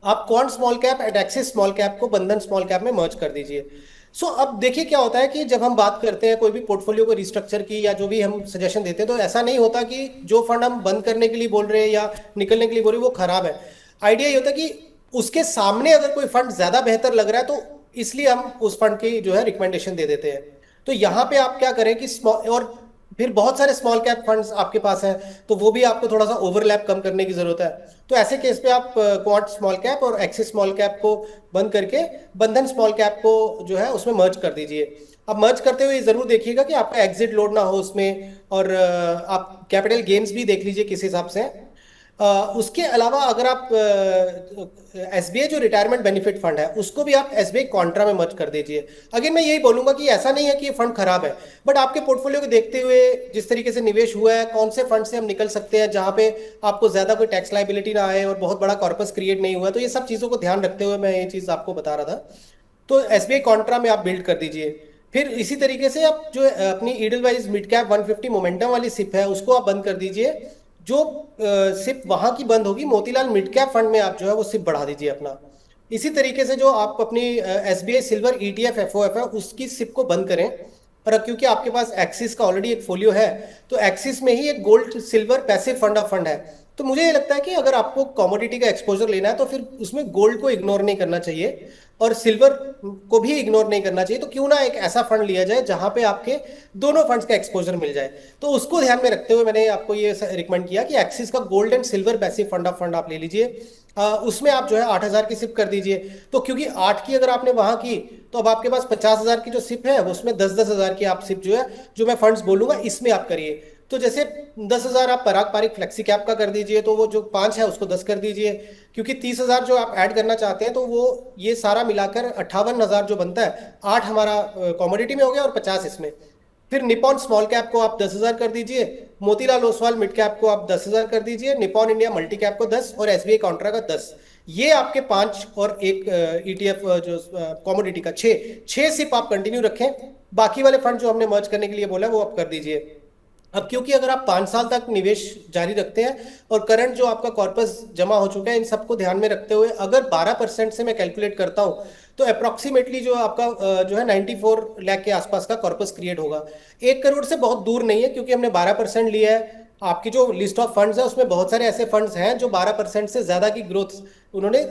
आप Quant small cap at Axis small cap को बंधन स्मॉल कैप में मर्ज कर दीजिए। सो अब देखिए क्या होता है कि जब हम बात करते हैं कोई भी पोर्टफोलियो को रिस्ट्रक्चर की या जो भी हम सजेशन देते हैं, तो ऐसा नहीं होता कि जो फंड हम बंद करने के लिए बोल रहे हैं या निकलने के लिए बोल रहे हैं वो खराब है। आइडिया ये होता है कि उसके सामने अगर कोई फंड ज्यादा बेहतर लग रहा है तो इसलिए हम उस फंड की जो है रिकमेंडेशन दे देते हैं। तो यहाँ पे आप क्या करें कि और फिर बहुत सारे स्मॉल कैप फंड्स आपके पास हैं, तो वो भी आपको थोड़ा सा ओवरलैप कम करने की जरूरत है। तो ऐसे केस पे आप क्वाड स्मॉल कैप और एक्सिस स्मॉल कैप को बंद करके बंधन स्मॉल कैप को जो है उसमें मर्ज कर दीजिए। अब मर्ज करते हुए जरूर देखिएगा कि आपका एग्जिट लोड ना हो उसमें, और आप कैपिटल गेन्स भी देख लीजिए किस हिसाब से। उसके अलावा अगर आप एसबीआई जो रिटायरमेंट बेनिफिट फंड है उसको भी आप एसबीआई कॉन्ट्रा में मर्ज कर दीजिए। अगेन मैं यही बोलूंगा कि ऐसा नहीं है कि ये फंड खराब है, बट आपके पोर्टफोलियो को देखते हुए जिस तरीके से निवेश हुआ है, कौन से फंड से हम निकल सकते हैं जहां पे आपको ज्यादा कोई टैक्स लाइबिलिटी ना आए और बहुत बड़ा कॉर्पस क्रिएट नहीं हुआ, तो ये सब चीजों को ध्यान रखते हुए मैं ये चीज आपको बता रहा था। तो एसबीआई कॉन्ट्रा में आप बिल्ड कर दीजिए। फिर इसी तरीके से आप जो अपनी ईडलवाइज मिड कैप 150 मोमेंटम वाली सिप है उसको आप बंद कर दीजिए। जो सिप वहां की बंद होगी, मोतीलाल मिड कैप फंड में आप जो है वो सिप बढ़ा दीजिए अपना। इसी तरीके से जो आप अपनी एसबीआई सिल्वर ईटीएफ एफओएफ है उसकी सिप को बंद करें। और अब क्योंकि आपके पास एक्सिस का ऑलरेडी एक फोलियो है, तो एक्सिस में ही एक gold silver passive fund of fund है। तो मुझे ये लगता है कि अगर आपको कमोडिटी का एक्सपोजर लेना है तो फिर उसमें गोल्ड को इग्नोर नहीं करना चाहिए और सिल्वर को भी इग्नोर नहीं करना चाहिए। तो क्यों ना एक ऐसा फंड लिया जाए जहां पे आपके दोनों फंड्स का एक्सपोजर मिल जाए। तो उसको ध्यान में रखते हुए मैंने आपको ये रिकमेंड किया कि एक्सिस का gold and silver passive fund of fund आप ले लीजिए। उसमें आप जो है 8,000 की सिप कर दीजिए। तो क्योंकि 8 की अगर आपने वहां की, तो अब आपके पास 50,000 की जो सिप है उसमें 10,000 की आप सिप जो है, जो मैं फंड्स बोलूंगा इसमें आप करिए। तो जैसे 10,000 आप पराग पारिक फ्लेक्सी कैप का कर दीजिए, तो वो जो 5 है उसको 10 कर दीजिए। क्योंकि 30,000 जो आप ऐड करना चाहते हैं, तो वो ये सारा मिलाकर 58,000 जो बनता है, 8 हमारा कॉमोडिटी में हो गया और 50 इसमें। फिर निपॉन स्मॉल कैप को आप 10,000 कर दीजिए, मोतीलाल ओसवाल मिड कैप को आप 10,000 कर दीजिए, निपॉन इंडिया मल्टी कैप को 10 और एसबीआई कॉन्ट्रा का 10। ये आपके 5 और एक ईटीएफ जो कॉमोडिटी का 6 सिप आप कंटिन्यू रखें। बाकी वाले फंड जो हमने मर्ज करने के लिए बोला है वो आप कर दीजिए। अब क्योंकि अगर आप 5 साल तक निवेश जारी रखते हैं और करंट जो आपका कॉर्पस जमा हो चुका है, इन सबको ध्यान में रखते हुए अगर 12% से मैं कैलकुलेट करता हूं, तो अप्रोक्सीमेटली जो आपका जो है 94 लाख के आसपास का कॉर्पस क्रिएट होगा। 1 करोड़ से बहुत दूर नहीं है, क्योंकि हमने 12% लिया है। आपकी जो लिस्ट ऑफ फंड्स है उसमें बहुत सारे ऐसे फंड्स हैं जो 12% से ज्यादा की ग्रोथ उन्होंने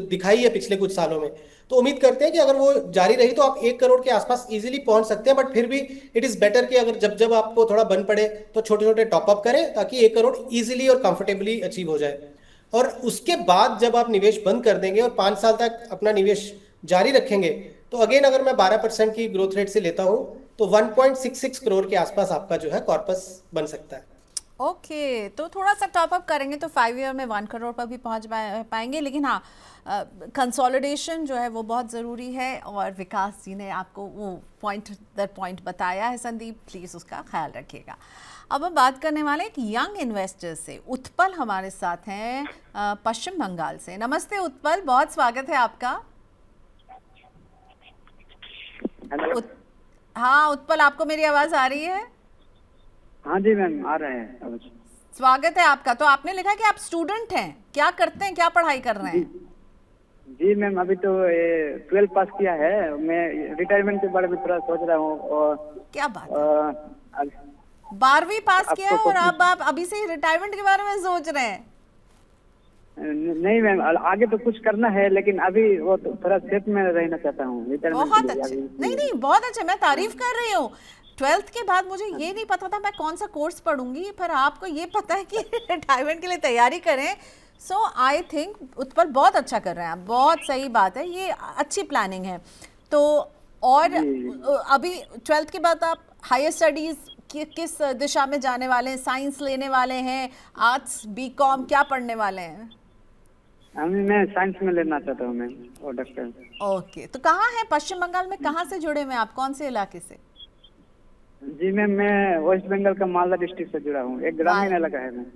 दिखाई है पिछले कुछ सालों में। तो उम्मीद करते हैं कि अगर वो जारी रही तो आप 1 करोड़ के आसपास इजीली पहुंच सकते हैं। बट फिर भी इट इज बेटर कि अगर जब जब आपको थोड़ा बन पड़े तो छोटे छोटे टॉपअप करें, ताकि 1 करोड़ इजीली और कंफर्टेबली अचीव हो जाए। और उसके बाद जब आप निवेश बंद कर देंगे और 5 साल तक अपना निवेश जारी रखेंगे, तो अगेन अगर मैं 12% की ग्रोथ रेट से लेता हूं, तो 1.66 करोड़ के आसपास आपका जो है कॉर्पस बन सकता है। ओके, तो थोड़ा सा टॉपअप करेंगे तो 5 ईयर में 1 करोड़ पर भी पहुंच पाएंगे। लेकिन हाँ, कंसोलिडेशन जो है वो बहुत ज़रूरी है, और विकास जी ने आपको वो पॉइंट दर पॉइंट बताया है संदीप, प्लीज़ उसका ख्याल रखिएगा। अब हम बात करने वाले एक यंग इन्वेस्टर से। उत्पल हमारे साथ हैं पश्चिम बंगाल से। नमस्ते उत्पल, बहुत स्वागत है आपका। हाँ उत्पल, आपको मेरी आवाज़ आ रही है? हाँ जी मैम, आ रहे हैं। स्वागत है आपका। तो आपने लिखा कि आप स्टूडेंट हैं, क्या करते हैं, क्या पढ़ाई कर रहे हैं? जी मैम, अभी तो 12 पास किया है। मैं रिटायरमेंट के बारे में थोड़ा सोच रहा हूँ। और क्या बात है, 12वीं पास किया है और अब आप अभी से ही रिटायरमेंट के बारे में सोच रहे हैं? नहीं मैम, आगे तो कुछ करना है, लेकिन अभी वो तो थोड़ा सेफ में रहना चाहता हूँ। बहुत अच्छे, नहीं बहुत अच्छे, मैं तारीफ कर रही हूँ। 12th के बाद मुझे ये नहीं पता था मैं कौन सा कोर्स पढ़ूंगी, पर आपको ये पता है कि रिटायरमेंट के लिए तैयारी करें। सो आई थिंक उत्पल बहुत अच्छा कर रहे हैं आप, बहुत सही बात है, ये अच्छी प्लानिंग है। तो और अभी 12th के बाद आप हायर स्टडीज किस दिशा में जाने वाले हैं? साइंस लेने वाले हैं, आर्ट्स, बीकॉम, क्या पढ़ने वाले हैं? मैं साइंस में लेना चाहता हूँ मैम, और डॉक्टर। ओके, तो कहाँ है पश्चिम बंगाल में, कहाँ से जुड़े हुए हैं आप, कौन से इलाके से? जी मैम, मैं वेस्ट बंगाल का मालदा डिस्ट्रिक्ट से जुड़ा हूँ। एक ग्रामीण इलाका है मैम,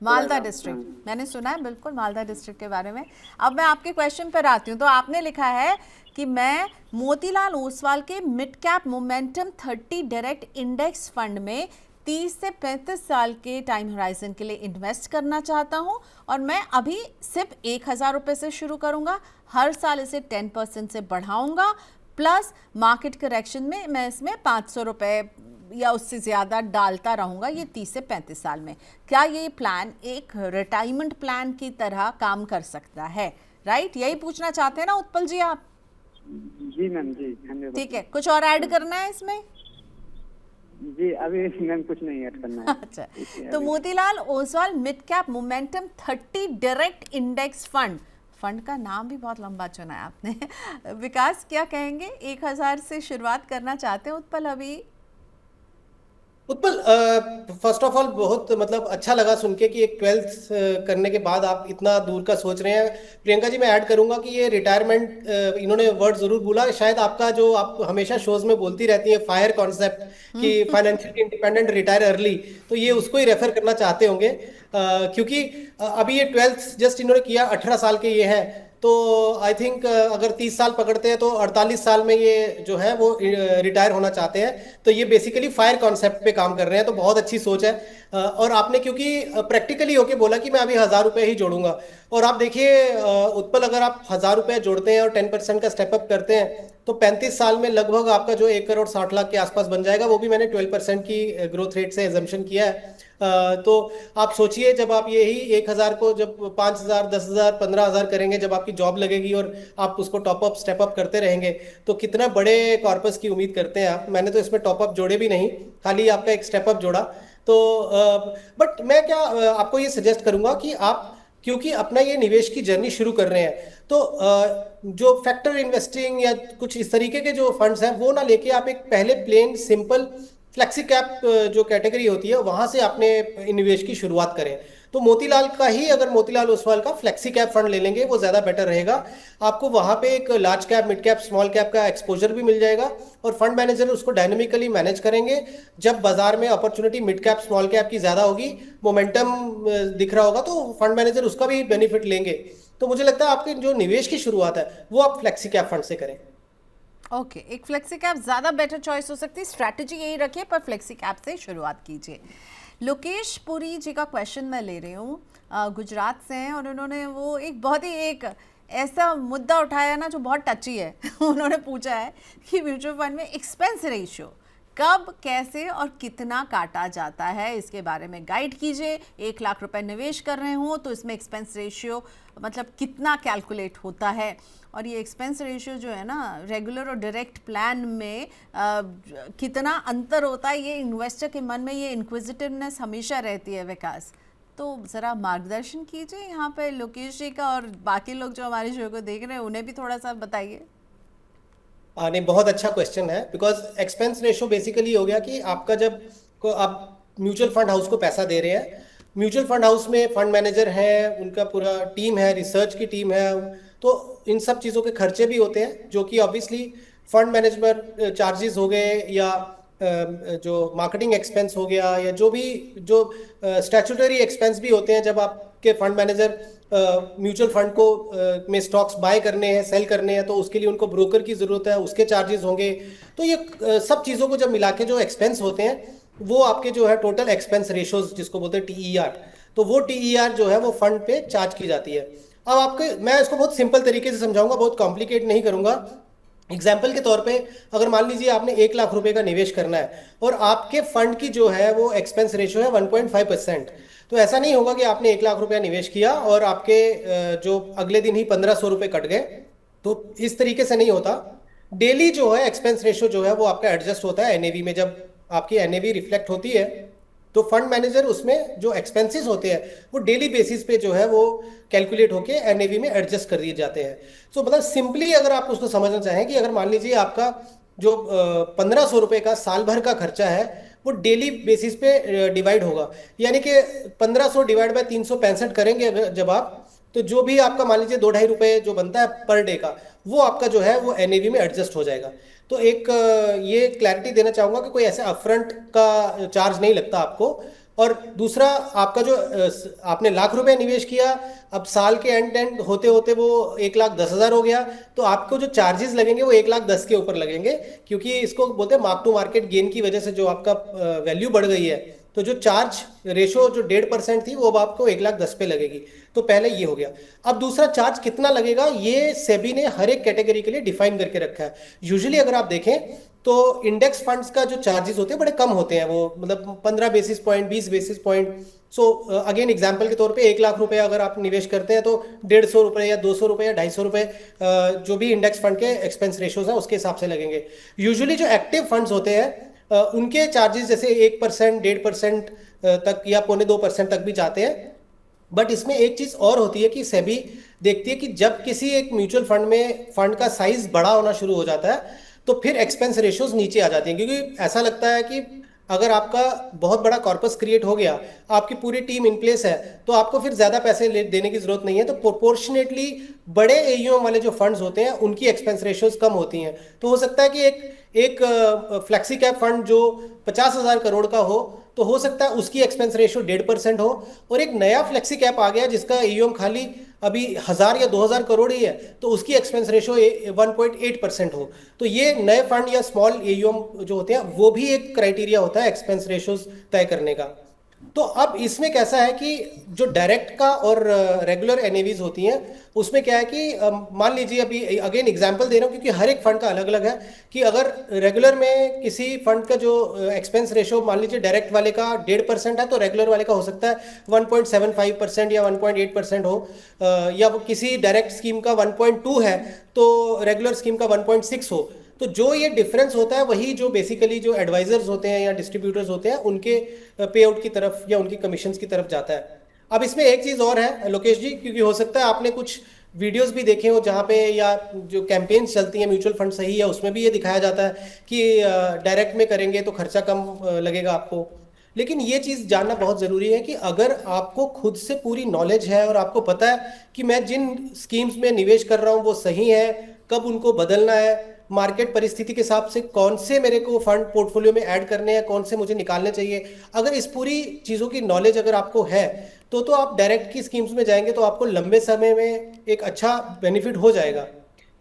मालदा डिस्ट्रिक्ट। मैंने सुना है बिल्कुल मालदा डिस्ट्रिक्ट के बारे में। अब मैं आपके क्वेश्चन पर आती हूँ। तो आपने लिखा है कि मैं मोतीलाल ओसवाल के mid cap momentum 30 direct index fund में 30 से 35 साल के टाइम होराइजन के लिए इन्वेस्ट करना चाहता हूं, और मैं अभी सिर्फ 1,000 रुपये से शुरू करूंगा, हर साल इसे 10% से बढ़ाऊंगा, प्लस मार्केट करेक्शन में मैं इसमें 500 रुपये या उससे ज़्यादा डालता रहूँगा, ये 30 से 35 साल में। क्या ये प्लान एक रिटायरमेंट प्लान की तरह काम कर सकता है? राइट, यही पूछना चाहते हैं ना उत्पल जी आप? जी मैम, जी धन्यवाद। ठीक है, कुछ और ऐड करना है इसमें? जी अभी मैम कुछ नहीं ऐड करना है। अच्छा, इसलिए तो अभी Motilal Oswal mid cap momentum 30 direct index fund, fund का नाम भी बहुत लंबा चुना है आपने। विकास क्या कहेंगे, 1000 से शुरुआत करना चाहते हैं उत्पल अभी? उत्पल, फर्स्ट ऑफ ऑल बहुत मतलब अच्छा लगा सुन के कि एक ट्वेल्थ करने के बाद आप इतना दूर का सोच रहे हैं। प्रियंका जी, मैं ऐड करूंगा कि ये रिटायरमेंट, इन्होंने वर्ड जरूर बोला, शायद आपका जो आप हमेशा शोज में बोलती रहती हैं फायर कॉन्सेप्ट कि फाइनेंशियली इंडिपेंडेंट रिटायर अर्ली, तो ये उसको ही रेफर करना चाहते होंगे। क्योंकि अभी ये ट्वेल्थ जस्ट इन्होंने किया, 18 साल के ये है, तो आई थिंक अगर 30 साल पकड़ते हैं तो 48 साल में ये जो है वो रिटायर होना चाहते हैं। तो ये बेसिकली फायर कॉन्सेप्ट पे काम कर रहे हैं, तो बहुत अच्छी सोच है। और आपने क्योंकि प्रैक्टिकली होके बोला कि मैं अभी 1000 रुपये ही जोड़ूंगा, और आप देखिए उत्पल, अगर आप 1000 रुपये जोड़ते हैं और 10% का स्टेप अप करते हैं तो 35 साल में लगभग आपका जो 1 करोड़ 60 लाख के आसपास बन जाएगा। वो भी मैंने 12% की ग्रोथ रेट से एजम्पशन किया है। तो आप सोचिए, जब आप यही 1000 को जब 5000 10,000 15,000 करेंगे, जब आपकी जॉब लगेगी और आप उसको टॉप अप स्टेप अप करते रहेंगे, तो कितना बड़े कॉर्पस की उम्मीद करते हैं आप। मैंने तो इसमें टॉप अप जोड़े भी नहीं, खाली आपका एक स्टेप अप जोड़ा। तो बट मैं क्या आपको ये सजेस्ट करूंगा कि आप क्योंकि अपना ये निवेश की जर्नी शुरू कर रहे हैं, तो जो फैक्टर इन्वेस्टिंग या कुछ इस तरीके के जो फंड्स हैं वो ना लेके आप एक पहले प्लेन सिंपल फ्लेक्सी कैप जो कैटेगरी होती है वहां से अपने निवेश की शुरुआत करें। तो मोतीलाल का ही, अगर मोतीलाल ओसवाल का फ्लेक्सी कैप फंड ले लेंगे वो ज्यादा बेटर रहेगा। आपको वहां पे एक large cap, mid cap, small cap का एक्सपोजर भी मिल जाएगा, और फंड मैनेजर उसको डायनेमिकली मैनेज करेंगे। जब बाजार में opportunity mid cap small cap की ज्यादा होगी, मोमेंटम दिख रहा होगा, तो फंड मैनेजर उसका भी बेनिफिट लेंगे। तो मुझे लगता है आपके जो निवेश की शुरुआत है वो आप फ्लेक्सी कैप फंड से करें। ओके, एक फ्लेक्सी कैप ज़्यादा बेटर चॉइस हो सकती है, स्ट्रैटेजी यही रखिए पर फ्लेक्सी कैप से शुरुआत कीजिए। लोकेश पुरी जी का क्वेश्चन मैं ले रही हूँ, गुजरात से हैं, और उन्होंने वो एक बहुत ही एक ऐसा मुद्दा उठाया ना जो बहुत टची है। उन्होंने पूछा है कि म्यूचुअल फंड में एक्सपेंस रेशियो कब, कैसे और कितना काटा जाता है, इसके बारे में गाइड कीजिए। 1 लाख रुपए निवेश कर रहे हो तो इसमें एक्सपेंस रेशियो मतलब कितना कैलकुलेट होता है, और ये एक्सपेंस रेशियो जो है ना रेगुलर और डायरेक्ट प्लान में कितना अंतर होता है, ये इन्वेस्टर के मन में ये इंक्विजिटिवनेस हमेशा रहती है। विकास, तो ज़रा मार्गदर्शन कीजिए यहाँ पे लोकेश जी का, और बाकी लोग जो हमारे शो को देख रहे हैं उन्हें भी थोड़ा सा बताइए। नहीं, बहुत अच्छा क्वेश्चन है, बिकॉज एक्सपेंस रेशो बेसिकली हो गया कि आपका जब को आप म्यूचुअल फंड हाउस को पैसा दे रहे हैं, म्यूचुअल फंड हाउस में फंड मैनेजर है, उनका पूरा टीम है, रिसर्च की टीम है, तो इन सब चीज़ों के खर्चे भी होते हैं जो कि ऑब्वियसली फंड मैनेजमेंट चार्जेस हो गए, या जो मार्केटिंग एक्सपेंस हो गया, या जो भी जो स्टैट्यूटरी एक्सपेंस भी होते हैं जब आपके फंड मैनेजर म्यूचुअल फंड को में स्टॉक्स बाय करने हैं, सेल करने हैं, तो उसके लिए उनको ब्रोकर की जरूरत है, उसके चार्जेस होंगे। तो ये सब चीज़ों को जब मिला के जो एक्सपेंस होते हैं वो आपके जो है टोटल एक्सपेंस रेशोज जिसको बोलते हैं टीईआर, तो वो टीईआर जो है वो फंड पे चार्ज की जाती है। अब आपके, मैं इसको बहुत सिंपल तरीके से समझाऊंगा, बहुत कॉम्प्लिकेट नहीं करूंगा। एग्जाम्पल के तौर पे, अगर मान लीजिए आपने 1 लाख रुपए का निवेश करना है और आपके फंड की जो है वो एक्सपेंस रेशियो है 1.5%, तो ऐसा नहीं होगा कि आपने 1 लाख रुपया निवेश किया और आपके जो अगले दिन ही 1500 रुपये कट गए। तो इस तरीके से नहीं होता। डेली जो है एक्सपेंस रेशियो जो है वो आपका एडजस्ट होता है एनएवी में। जब आपकी एनएवी रिफ्लेक्ट होती है तो फंड मैनेजर उसमें जो एक्सपेंसेस होते हैं वो डेली बेसिस पे जो है वो कैलकुलेट होके एनएवी में एडजस्ट कर दिए जाते हैं। तो मतलब सिंपली अगर आप उसको समझना चाहें कि अगर मान लीजिए आपका जो 1500 रुपये का साल भर का खर्चा है वो डेली बेसिस पे डिवाइड होगा, यानी कि 1500 डिवाइड बाय 365 करेंगे जब आप, तो जो भी आपका मान लीजिए 2-2.5 रुपये जो बनता है पर डे का, वो आपका जो है वो एनएवी में एडजस्ट हो जाएगा। तो एक ये क्लैरिटी देना चाहूंगा कि कोई ऐसे अपफ्रंट का चार्ज नहीं लगता आपको। और दूसरा, आपका जो आपने लाख रुपए निवेश किया, अब साल के एंड होते होते वो 1,10,000 हो गया, तो आपको जो चार्जेस लगेंगे वो 1,10,000 के ऊपर लगेंगे, क्योंकि इसको बोलते हैं मार्क टू मार्केट गेन की वजह से जो आपका वैल्यू बढ़ गई है, तो जो चार्ज रेशो जो 1.5% थी वो अब आपको 1,10,000 पे लगेगी। तो पहले ये हो गया। अब दूसरा, चार्ज कितना लगेगा ये सेबी ने हर एक कैटेगरी के लिए डिफाइन करके रखा है। यूजुअली अगर आप देखें तो इंडेक्स फंड्स का जो चार्जेस होते हैं बड़े कम होते हैं, वो मतलब 15 basis point, 20 basis point. So again example के तौर पे 1,00,000 अगर आप निवेश करते हैं तो 150 रुपये या 200 रुपये या 250 रुपये जो भी इंडेक्स फंड के एक्सपेंस रेशोज हैं उसके हिसाब से लगेंगे। यूजुअली जो एक्टिव फंड्स होते हैं उनके चार्जेस जैसे 1%, 1.5% तक या 0.25% तक भी जाते हैं। बट इसमें एक चीज और होती है कि सेबी देखती है कि जब किसी एक म्यूचुअल फंड में फंड का साइज बड़ा होना शुरू हो जाता है तो फिर एक्सपेंस रेशियोज नीचे आ जाती हैं, क्योंकि ऐसा लगता है कि अगर आपका बहुत बड़ा कॉर्पस क्रिएट हो गया, आपकी पूरी टीम इन प्लेस है, तो आपको फिर ज्यादा पैसे देने की जरूरत नहीं है। तो प्रोपोर्शनेटली बड़े एयूएम वाले जो फंड्स होते हैं उनकी एक्सपेंस रेशियोज कम होती हैं। तो हो सकता है कि एक फ्लेक्सी कैप फंड जो 50,000 करोड़ का हो, तो हो सकता है उसकी एक्सपेंस रेशियो 1.5% हो, और एक नया फ्लेक्सी कैप आ गया जिसका एयूएम खाली अभी 1,000 या 2,000 करोड़ ही है, तो उसकी एक्सपेंस रेशियो 1.8% हो। तो ये नए फंड या स्मॉल एयूएम जो होते हैं वो भी एक क्राइटेरिया होता है एक्सपेंस रेशियोज तय करने का। तो अब इसमें कैसा है कि जो डायरेक्ट का और रेगुलर एनएवीज होती हैं उसमें क्या है कि मान लीजिए, अभी अगेन एग्जांपल दे रहा हूँ क्योंकि हर एक फंड का अलग अलग है, कि अगर रेगुलर में किसी फंड का जो एक्सपेंस रेशियो मान लीजिए डायरेक्ट वाले का 1.5% है, तो रेगुलर वाले का हो सकता है 1.75% या 1.8% हो, या किसी डायरेक्ट स्कीम का 1.2 है तो रेगुलर स्कीम का 1.6 हो। तो जो ये डिफरेंस होता है वही जो बेसिकली जो एडवाइजर्स होते हैं या डिस्ट्रीब्यूटर्स होते हैं उनके पे आउट की तरफ या उनकी कमीशंस की तरफ जाता है। अब इसमें एक चीज और है लोकेश जी, क्योंकि हो सकता है आपने कुछ वीडियोस भी देखे हो जहाँ पे या जो कैंपेन्स चलती हैं म्यूचुअल फंड सही है उसमें भी ये दिखाया जाता है कि डायरेक्ट में करेंगे तो खर्चा कम लगेगा आपको। लेकिन ये चीज जानना बहुत जरूरी है कि अगर आपको खुद से पूरी नॉलेज है और आपको पता है कि मैं जिन स्कीम्स में निवेश कर रहा हूँ वो सही है, कब उनको बदलना है, मार्केट परिस्थिति के हिसाब से कौन से मेरे को फंड पोर्टफोलियो में ऐड करने हैं, कौन से मुझे निकालने चाहिए, अगर इस पूरी चीज़ों की नॉलेज अगर आपको है तो आप डायरेक्ट की स्कीम्स में जाएंगे तो आपको लंबे समय में एक अच्छा बेनिफिट हो जाएगा।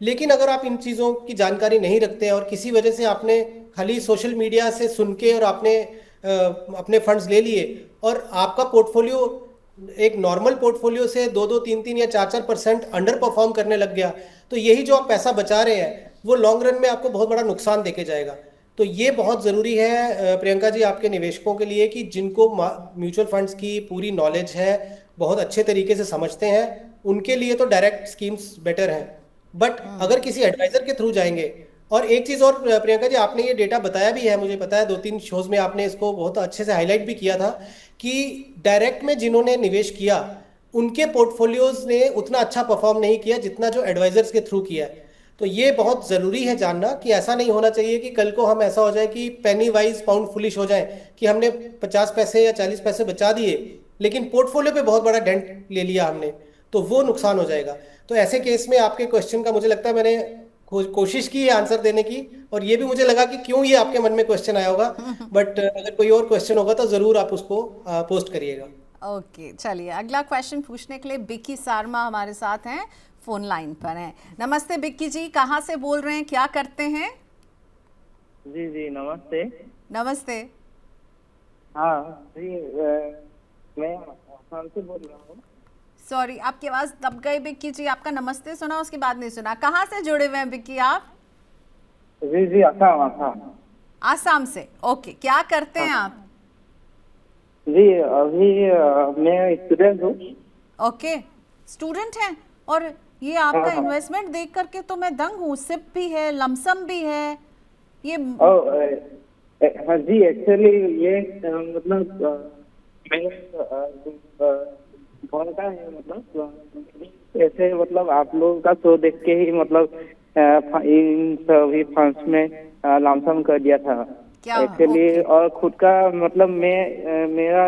लेकिन अगर आप इन चीज़ों की जानकारी नहीं रखते हैं और किसी वजह से आपने खाली सोशल मीडिया से सुन के और आपने अपने फंड्स ले लिए और आपका पोर्टफोलियो एक नॉर्मल पोर्टफोलियो से 2-3 या 4% अंडर परफॉर्म करने लग गया, तो यही जो आप पैसा बचा रहे हैं वो लॉन्ग रन में आपको बहुत बड़ा नुकसान देके जाएगा। तो ये बहुत ज़रूरी है प्रियंका जी आपके निवेशकों के लिए कि जिनको म्यूचुअल फंड्स की पूरी नॉलेज है, बहुत अच्छे तरीके से समझते हैं, उनके लिए तो डायरेक्ट स्कीम्स बेटर हैं। बट अगर किसी एडवाइजर के थ्रू जाएंगे, और एक चीज़ और प्रियंका जी आपने ये डेटा बताया भी है, मुझे पता है 2-3 शोज में आपने इसको बहुत अच्छे से हाईलाइट भी किया था कि डायरेक्ट में जिन्होंने निवेश किया उनके पोर्टफोलियोज ने उतना अच्छा परफॉर्म नहीं किया जितना जो एडवाइजर्स के थ्रू किया है। तो ये बहुत ज़रूरी है जानना कि ऐसा नहीं होना चाहिए कि कल को हम ऐसा हो जाए कि पेनी वाइज पाउंड फुलिश हो जाए, कि हमने 50 पैसे या 40 पैसे बचा दिए लेकिन पोर्टफोलियो पे बहुत बड़ा डेंट ले लिया हमने, तो वो नुकसान हो जाएगा। तो ऐसे केस में आपके क्वेश्चन का मुझे लगता है मैंने कोशिश की है आंसर देने की, और ये भी मुझे लगा कि क्यों ये आपके मन में क्वेश्चन आया होगा। बट अगर कोई और क्वेश्चन होगा तो ज़रूर आप उसको पोस्ट करिएगा। ओके, चलिए अगला क्वेश्चन पूछने के लिए बिक्की सारमा हमारे साथ हैं, फोन लाइन पर हैं। नमस्ते बिक्की जी, कहाँ से बोल रहे हैं, क्या करते हैं? जी जी नमस्ते। नमस्ते। हाँ जी, मैं आसाम से बोल रहा हूँ। सॉरी, आपकी आवाज दब गई बिक्की जी, आपका नमस्ते सुना उसके बाद नहीं सुना। कहाँ से जुड़े हुए हैं बिक्की आप? जी जी आसाम आसाम। आसाम से, ओके। क्या करते हैं आप? जी अभी मैं स्टूडेंट हूँ। ओके, स्टूडेंट हैं। और ये आपका इन्वेस्टमेंट देख करके तो मैं दंग हूँ, सिप भी है, लमसम भी है ये। हाँ जी, एक्चुअली ये मतलब मैं बोलता है मतलब ऐसे मतलब आप लोगों का शो देख के ही मतलब इन सभी फंड्स में लमसम कर दिया था एक्चुअली। और खुद का मतलब मेरा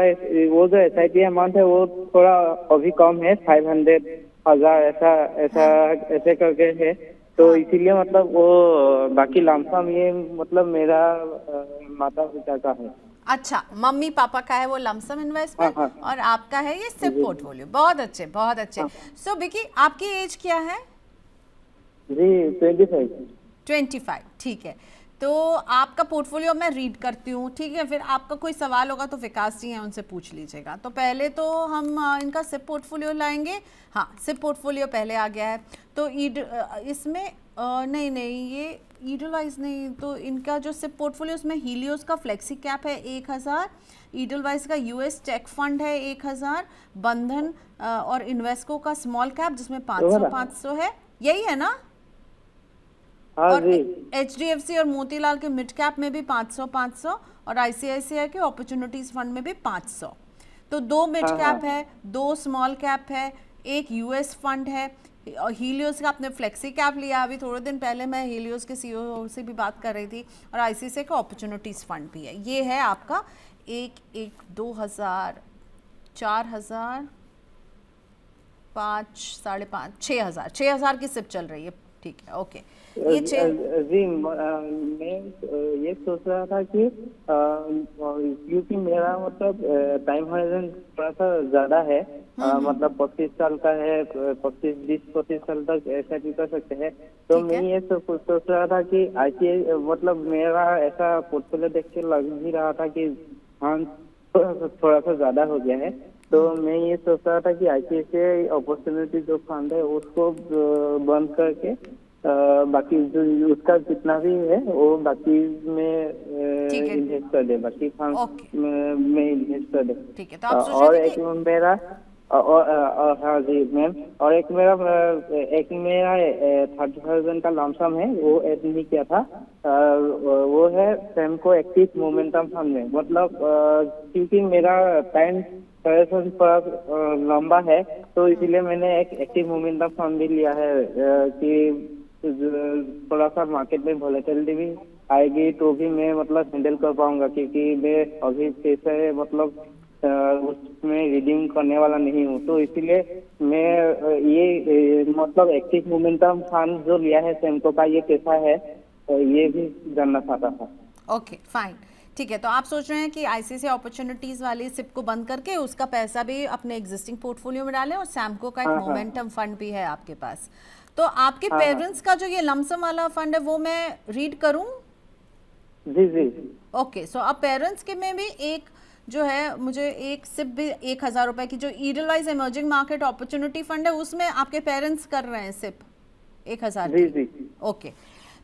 वो जो SIP अमाउंट है वो थोड़ा अभी कम है, 500,000 ऐसे करके है, तो इसीलिए मतलब वो बाकी लमसम ये मतलब मेरा माता पिता का है। अच्छा, मम्मी पापा का है वो लमसम इन्वेस्टमेंट। हाँ। और आपका है ये सिप पोर्टफोलियो। बहुत अच्छे, बहुत अच्छे। सो बिकी, आपकी एज क्या है? जी 25। ठीक है। तो आपका पोर्टफोलियो मैं रीड करती हूँ, ठीक है? फिर आपका कोई सवाल होगा तो विकास जी हैं, उनसे पूछ लीजिएगा। तो पहले तो हम इनका सिप पोर्टफोलियो लाएंगे। हाँ, सिप पोर्टफोलियो पहले आ गया है। तो इसमें नहीं ये ईडलवाइज नहीं, तो इनका जो सिप पोर्टफोलियो उसमें हीलियोस का फ्लेक्सी कैप है 1000, ईडलवाइज का US टेक फंड है 1000, बंधन और इन्वेस्को का स्मॉल कैप जिसमें 500 है, यही है ना? हाँ और जी। HDFC और मोतीलाल के मिड कैप में भी 500 और ICICI के अपॉर्चुनिटीज फंड में भी 500। तो 2 मिड हाँ कैप हाँ है, 2 स्मॉल कैप है, एक US फंड है, और हीलियोस का आपने फ्लेक्सी कैप लिया। अभी थोड़े दिन पहले मैं हीलियोस के CEO से भी बात कर रही थी, और ICICI का अपॉर्चुनिटीज फंड भी है। ये है आपका 2,000, 4,000, 5, 5,500, 6,000 की सिप चल रही है। ठीक है, ओके। ये जी, मैं ये सोच रहा था कि क्योंकि मेरा मतलब टाइम हॉरिजन थोड़ा सा ज्यादा है, मतलब 25 साल का है, 20-25 साल तक ऐसा भी कर सकते हैं। तो ठीक मैं है। ये सोच रहा था कि ICICI मतलब मेरा ऐसा पोर्टफोलियो देख के लग भी रहा था कि हाँ थोड़ा सा ज्यादा हो गया है। तो मैं ये सोच रहा था कि ICICI अपॉर्चुनिटी जो फंड है उसको बंद करके बाकी जो उसका जितना भी है वो बाकी में ठीक है, इन्वेस्ट कर दे, बाकी फंड ओके। में इन्वेस्ट कर दे। ठीक है, तो आप सोच और रहे थे एक कि मेरा हाँ जी मैम, और एक मेरा 30,000 का लमसम है, वो ऐड नहीं किया था। वो है सेमको एक्टिव मोमेंटम फंड में। मतलब क्योंकि मेरा टाइम थोड़ा लंबा है, तो इसीलिए मैंने एक एक्टिव मोमेंटम फंड भी लिया है कि थोड़ा सा मार्केट में वोलेटिलिटी भी आएगी तो भी मैं मतलब हैंडल कर पाऊंगा, क्योंकि मैं अभी पैसे मतलब उसमें रिडीम करने वाला नहीं हूँ। तो इसीलिए मैं ये मतलब एक्टिव मोमेंटम फंड जो लिया है सेमको का, ये कैसा है ये भी जानना चाहता था। ओके फाइन, ठीक है। तो आप सोच रहे हैं कि ICICI अपॉर्चुनिटीज वाली सिप को बंद करके उसका पैसा भी अपने एग्जिस्टिंग पोर्टफोलियो में डालें, और सैमको का एक हाँ हाँ मोमेंटम फंड भी है आपके पास। तो आपके हाँ हाँ पेरेंट्स का जो ये लमसम वाला फंड है वो मैं रीड करूं? जी जी ओके, सो अब पेरेंट्स के में भी एक जो है, मुझे एक सिप भी 1,000 रुपए की जो Edelweiss emerging market opportunity fund है उसमें आपके पेरेंट्स कर रहे हैं सिप 1,000 जी की। जी ओके,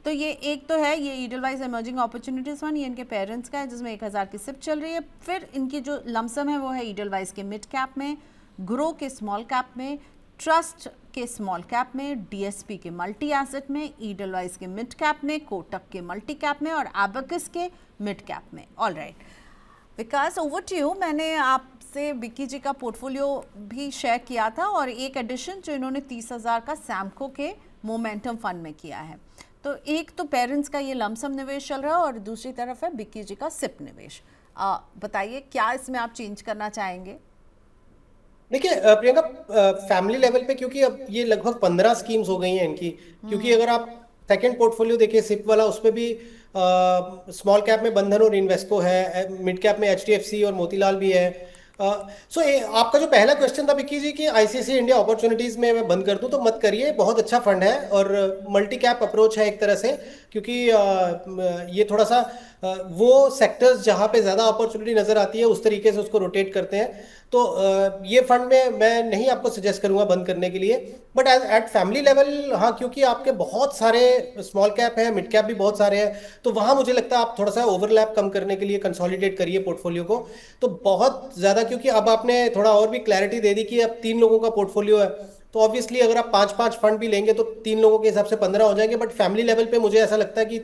तो ये एक तो है ये ईडलवाइज इमर्जिंग अपॉर्चुनिटीज फंड, ये इनके पेरेंट्स का है जिसमें 1,000 की सिप चल रही है। फिर इनकी जो लमसम है वो है ईडलवाइज के मिड कैप में, ग्रो के स्मॉल कैप में, ट्रस्ट के स्मॉल कैप में, DSP के मल्टी एसेट में, ईडलवाइज के मिड कैप में, कोटक के मल्टी कैप में, और एबेकस के मिड कैप में। All right Vikas, over to you. मैंने आपसे विक्की जी का पोर्टफोलियो भी शेयर किया था, और एक एडिशन जो इन्होंने 30,000 का सैमको के मोमेंटम फंड में किया है। तो एक तो पेरेंट्स का ये लमसम निवेश चल रहा है, और दूसरी तरफ है विक्की जी का सिप निवेश। बताइए क्या इसमें आप चेंज करना चाहेंगे? देखिए प्रियंका, फैमिली लेवल पे क्योंकि अब ये लगभग 15 स्कीम्स हो गई हैं इनकी। क्योंकि अगर आप सेकंड पोर्टफोलियो देखिए सिप वाला, उसमें भी स्मॉल कैप में बंधन और इन्वेस्को है, मिड कैप में HDFC और मोतीलाल भी है। सो आपका जो पहला क्वेश्चन था विक्की जी कि ICICI इंडिया अपॉर्चुनिटीज में मैं बंद कर दूं, तो मत करिए, बहुत अच्छा फंड है और मल्टी कैप अप्रोच है एक तरह से। क्योंकि ये थोड़ा सा वो सेक्टर्स जहां पे ज्यादा अपॉर्चुनिटी नजर आती है उस तरीके से उसको रोटेट करते हैं। तो ये फंड में मैं नहीं आपको सजेस्ट करूंगा बंद करने के लिए, बट एट फैमिली लेवल हाँ, क्योंकि आपके बहुत सारे स्मॉल कैप हैं, मिड कैप भी बहुत सारे हैं, तो वहां मुझे लगता है आप थोड़ा सा ओवरलैप कम करने के लिए कंसोलिडेट करिए पोर्टफोलियो को। तो बहुत ज्यादा, क्योंकि अब आपने थोड़ा और भी क्लैरिटी दे दी कि अब 3 लोगों का पोर्टफोलियो है, तो ऑब्वियसली अगर आप 5-5 फंड भी लेंगे तो 3 लोगों के हिसाब से 15 हो जाएंगे। बट फैमिली लेवल पे मुझे ऐसा लगता है कि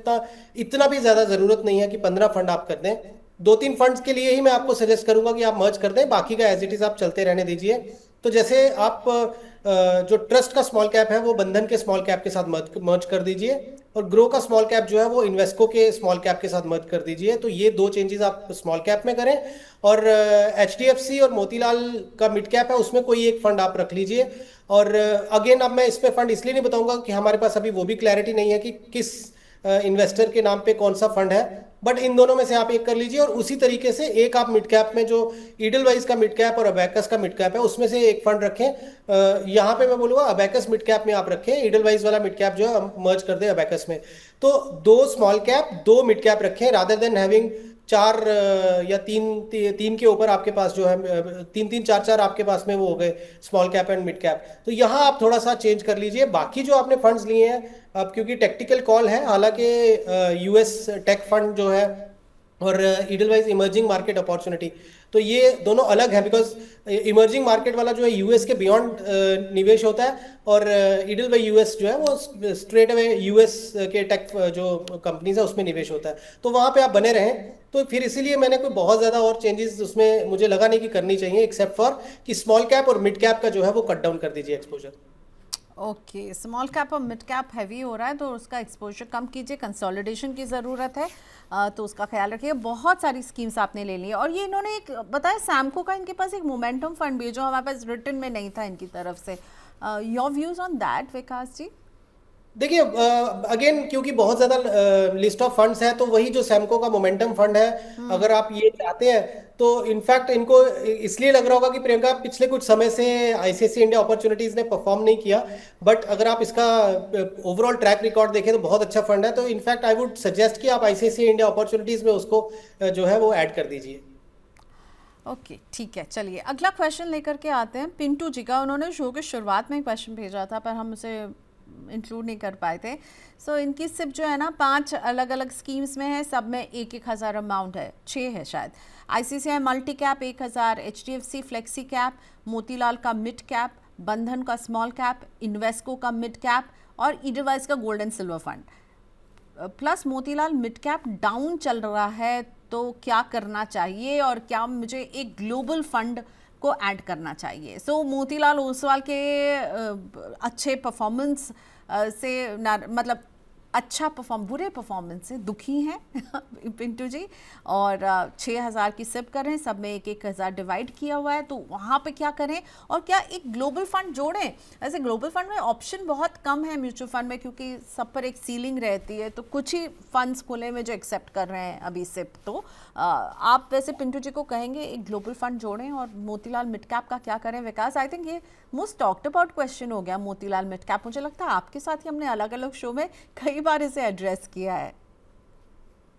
इतना भी ज्यादा जरूरत नहीं है कि 15 फंड आप कर दें। 2-3 फंड्स के लिए ही मैं आपको सजेस्ट करूंगा कि आप मर्ज कर दें, बाकी का एज इट इज आप चलते रहने दीजिए। तो जैसे आप जो ट्रस्ट का स्मॉल कैप है वो बंधन के स्मॉल कैप के साथ मर्ज कर दीजिए, और ग्रो का स्मॉल कैप जो है वो इन्वेस्को के स्मॉल कैप के साथ मर्ज कर दीजिए। तो ये 2 चेंजेस आप स्मॉल कैप में करें, और HDFC और मोतीलाल का मिड कैप है उसमें कोई एक फंड आप रख लीजिए। और अगेन अब मैं इस पे फंड इसलिए नहीं बताऊंगा कि हमारे पास अभी वो भी क्लैरिटी नहीं है कि किस इन्वेस्टर के नाम पे कौन सा फंड है, बट इन दोनों में से आप एक कर लीजिए। और उसी तरीके से एक आप मिड कैप में जो ईडलवाइज का मिड कैप और अबैकस का मिड कैप है उसमें से एक फंड रखें। यहाँ पे मैं बोलूंगा अबैकस मिड कैप में आप रखें, ईडलवाइज वाला मिड कैप जो है मर्ज कर दें अबैकस में। तो 2 स्मॉल कैप 2 मिड कैप रखें, रादर देन हैविंग 4 या 3 के ऊपर आपके पास जो है 3-3 4-4 आपके पास में वो हो गए small cap and mid cap. तो यहाँ आप थोड़ा सा चेंज कर लीजिए। बाकी जो आपने फंड्स लिए हैं अब, क्योंकि टेक्टिकल कॉल है, हालांकि US टेक फंड जो है और ईडलवाइज इमर्जिंग मार्केट अपॉर्चुनिटी। तो ये दोनों अलग है, बिकॉज इमर्जिंग मार्केट वाला जो है यूएस के बियॉन्ड निवेश होता है, और ईडल बाई यूएस जो है वो स्ट्रेट अवे यूएस के टेक जो कंपनीज है उसमें निवेश होता है। तो वहाँ पे आप बने रहें। तो फिर इसीलिए मैंने कोई बहुत ज़्यादा और चेंजेस उसमें मुझे लगा नहीं कि करनी चाहिए, एक्सेप्ट फॉर कि स्मॉल कैप और मिड कैप का जो है वो कट डाउन कर दीजिए एक्सपोजर। ओके, स्मॉल कैप और मिड कैप हैवी हो रहा है तो उसका एक्सपोजर कम कीजिए, कंसोलिडेशन की ज़रूरत है, तो उसका ख्याल रखिए। बहुत सारी स्कीम्स आपने ले ली है, और ये इन्होंने एक बताया सैमको का, इनके पास एक मोमेंटम फंड भी है जो हमारे पास रिटर्न में नहीं था इनकी तरफ से। योर व्यूज़ ऑन दैट विकास जी? देखिए अगेन क्योंकि बहुत ज़्यादा लिस्ट ऑफ फंड्स है, तो वही जो सैमको का मोमेंटम फंड है, अगर आप ये चाहते हैं तो इनफैक्ट इनको इसलिए लग रहा होगा कि प्रियंका पिछले कुछ समय से आईसीआईसीआई इंडिया अपॉर्चुनिटीज ने परफॉर्म नहीं किया, बट अगर आप इसका ओवरऑल ट्रैक रिकॉर्ड देखें तो बहुत अच्छा फंड है। तो इनफैक्ट आई वुड सजेस्ट कि आप आईसीआईसीआई इंडिया अपॉर्चुनिटीज में उसको जो है वो ऐड कर दीजिए। ओके, ठीक है, चलिए अगला क्वेश्चन लेकर के आते हैं पिंटू जी का। उन्होंने शो के शुरुआत में एक क्वेश्चन भेजा था पर हम उसे इंक्लूड नहीं कर पाए थे। सो इनकी सिप जो है ना 5 अलग अलग स्कीम्स में है, सब में 1,000 अमाउंट है, 6 है शायद। ICICI multi cap 1,000, HDFC flexi cap, Motilal का मिड कैप, बंधन का स्मॉल कैप, इन्वेस्को का मिड कैप और ईडलवाइज का gold and silver fund. Plus Motilal mid cap down चल रहा है, तो क्या करना चाहिए और क्या मुझे एक ग्लोबल फंड को ऐड करना चाहिए? सो मोतीलाल ओसवाल के अच्छे परफॉर्मेंस से मतलब अच्छा बुरे परफॉर्मेंस से दुखी हैं पिंटू जी, और 6,000 की सिप कर रहे हैं, सब में 1,000 डिवाइड किया हुआ है, तो वहाँ पे क्या करें? और क्या एक ग्लोबल फंड जोड़ें? ऐसे ग्लोबल फंड में ऑप्शन बहुत कम है म्यूचुअल फंड में, क्योंकि सब पर एक सीलिंग रहती है, तो कुछ ही फंड्स खुले में जो एक्सेप्ट कर रहे हैं अभी सिप। तो आप वैसे पिंटू जी को कहेंगे एक ग्लोबल फंड जोड़ें, और मोतीलाल मिड कैप का क्या करें? विकास, आई थिंक ये मोस्ट टॉक्ड अबाउट क्वेश्चन हो गया मोतीलाल मिड कैप। मुझे लगता है आपके साथ ही हमने अलग अलग शो में कई बार इसे एड्रेस किया है।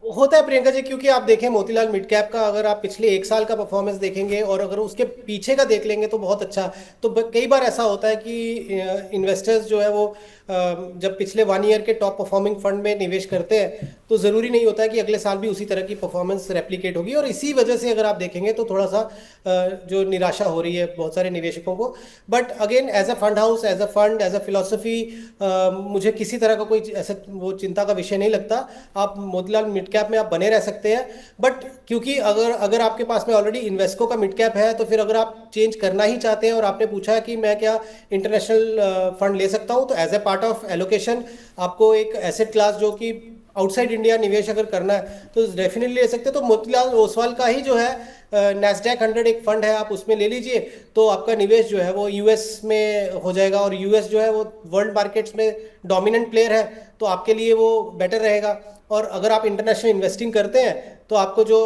होता है प्रियंका जी, क्योंकि आप देखें मोतीलाल मिड कैप का अगर आप पिछले 1 साल का परफॉर्मेंस देखेंगे और अगर उसके पीछे का देख लेंगे तो बहुत अच्छा। तो कई बार ऐसा होता है कि इन्वेस्टर्स जो है वो जब पिछले 1 ईयर के टॉप परफॉर्मिंग फंड में निवेश करते हैं तो ज़रूरी नहीं होता है कि अगले साल भी उसी तरह की परफॉर्मेंस रेप्लिकेट होगी, और इसी वजह से अगर आप देखेंगे तो थोड़ा सा जो निराशा हो रही है बहुत सारे निवेशकों को। But again as a fund house, as a fund, as a philosophy मुझे किसी तरह का कोई ऐसा वो चिंता का विषय नहीं लगता। आप मोतीलाल मिड कैप में आप बने रह सकते हैं, बट क्योंकि अगर आपके पास में ऑलरेडी इन्वेस्को का मिड कैप है, तो फिर अगर आप चेंज करना ही चाहते हैं और आपने पूछा है कि मैं क्या इंटरनेशनल फंड ले सकता हूं, तो as a part of allocation आपको एक एसेट क्लास जो कि आउटसाइड इंडिया निवेश अगर करना है तो डेफिनेटली ले सकते हैं। तो मोतीलाल ओसवाल का ही जो है नैस्डैक 100 एक फंड है, आप उसमें ले लीजिए, तो आपका निवेश जो है वो यूएस में हो जाएगा, और यूएस जो है वो वर्ल्ड मार्केट्स में डोमिनेंट प्लेयर है, तो आपके लिए वो बेटर रहेगा। और अगर आप इंटरनेशनल इन्वेस्टिंग करते हैं तो आपको जो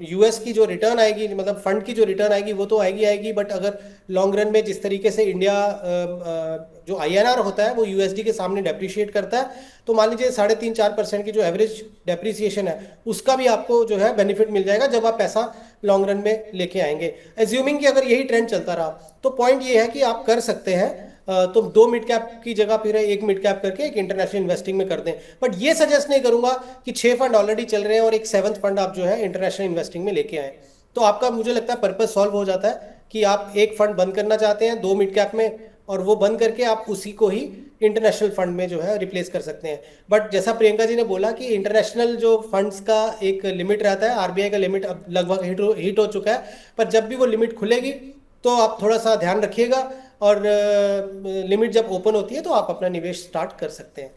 यूएस की जो रिटर्न आएगी, मतलब फंड की जो रिटर्न आएगी वो तो आएगी, बट अगर लॉन्ग रन में जिस तरीके से इंडिया जो आईएनआर होता है वो यूएसडी के सामने डेप्रिशिएट करता है, तो मान लीजिए 3.5-4% की जो एवरेज डेप्रिसिएशन है उसका भी आपको जो है बेनिफिट मिल जाएगा जब आप पैसा लॉन्ग रन में लेके आएंगे। एज्यूमिंग कि अगर यही ट्रेंड चलता रहा तो पॉइंट ये है कि आप कर सकते हैं, तो 2 मिड कैप की जगह फिर 1 मिड कैप करके एक इंटरनेशनल इन्वेस्टिंग में कर दें। बट ये सजेस्ट नहीं करूंगा कि 6 फंड ऑलरेडी चल रहे हैं और एक 7th फंड आप जो है इंटरनेशनल इन्वेस्टिंग में लेके आए, तो आपका मुझे लगता है पर्पस सॉल्व हो जाता है कि आप एक फंड बंद करना चाहते हैं 2 मिड कैप में, और वो बंद करके आप उसी को ही इंटरनेशनल फंड में जो है रिप्लेस कर सकते हैं। बट जैसा प्रियंका जी ने बोला कि इंटरनेशनल जो फंड्स का एक लिमिट रहता है, आरबीआई का लिमिट अब लगभग हिट हो चुका है, पर जब भी वो लिमिट खुलेगी तो आप थोड़ा सा ध्यान रखिएगा, और लिमिट जब ओपन होती है तो आप अपना निवेश स्टार्ट कर सकते हैं।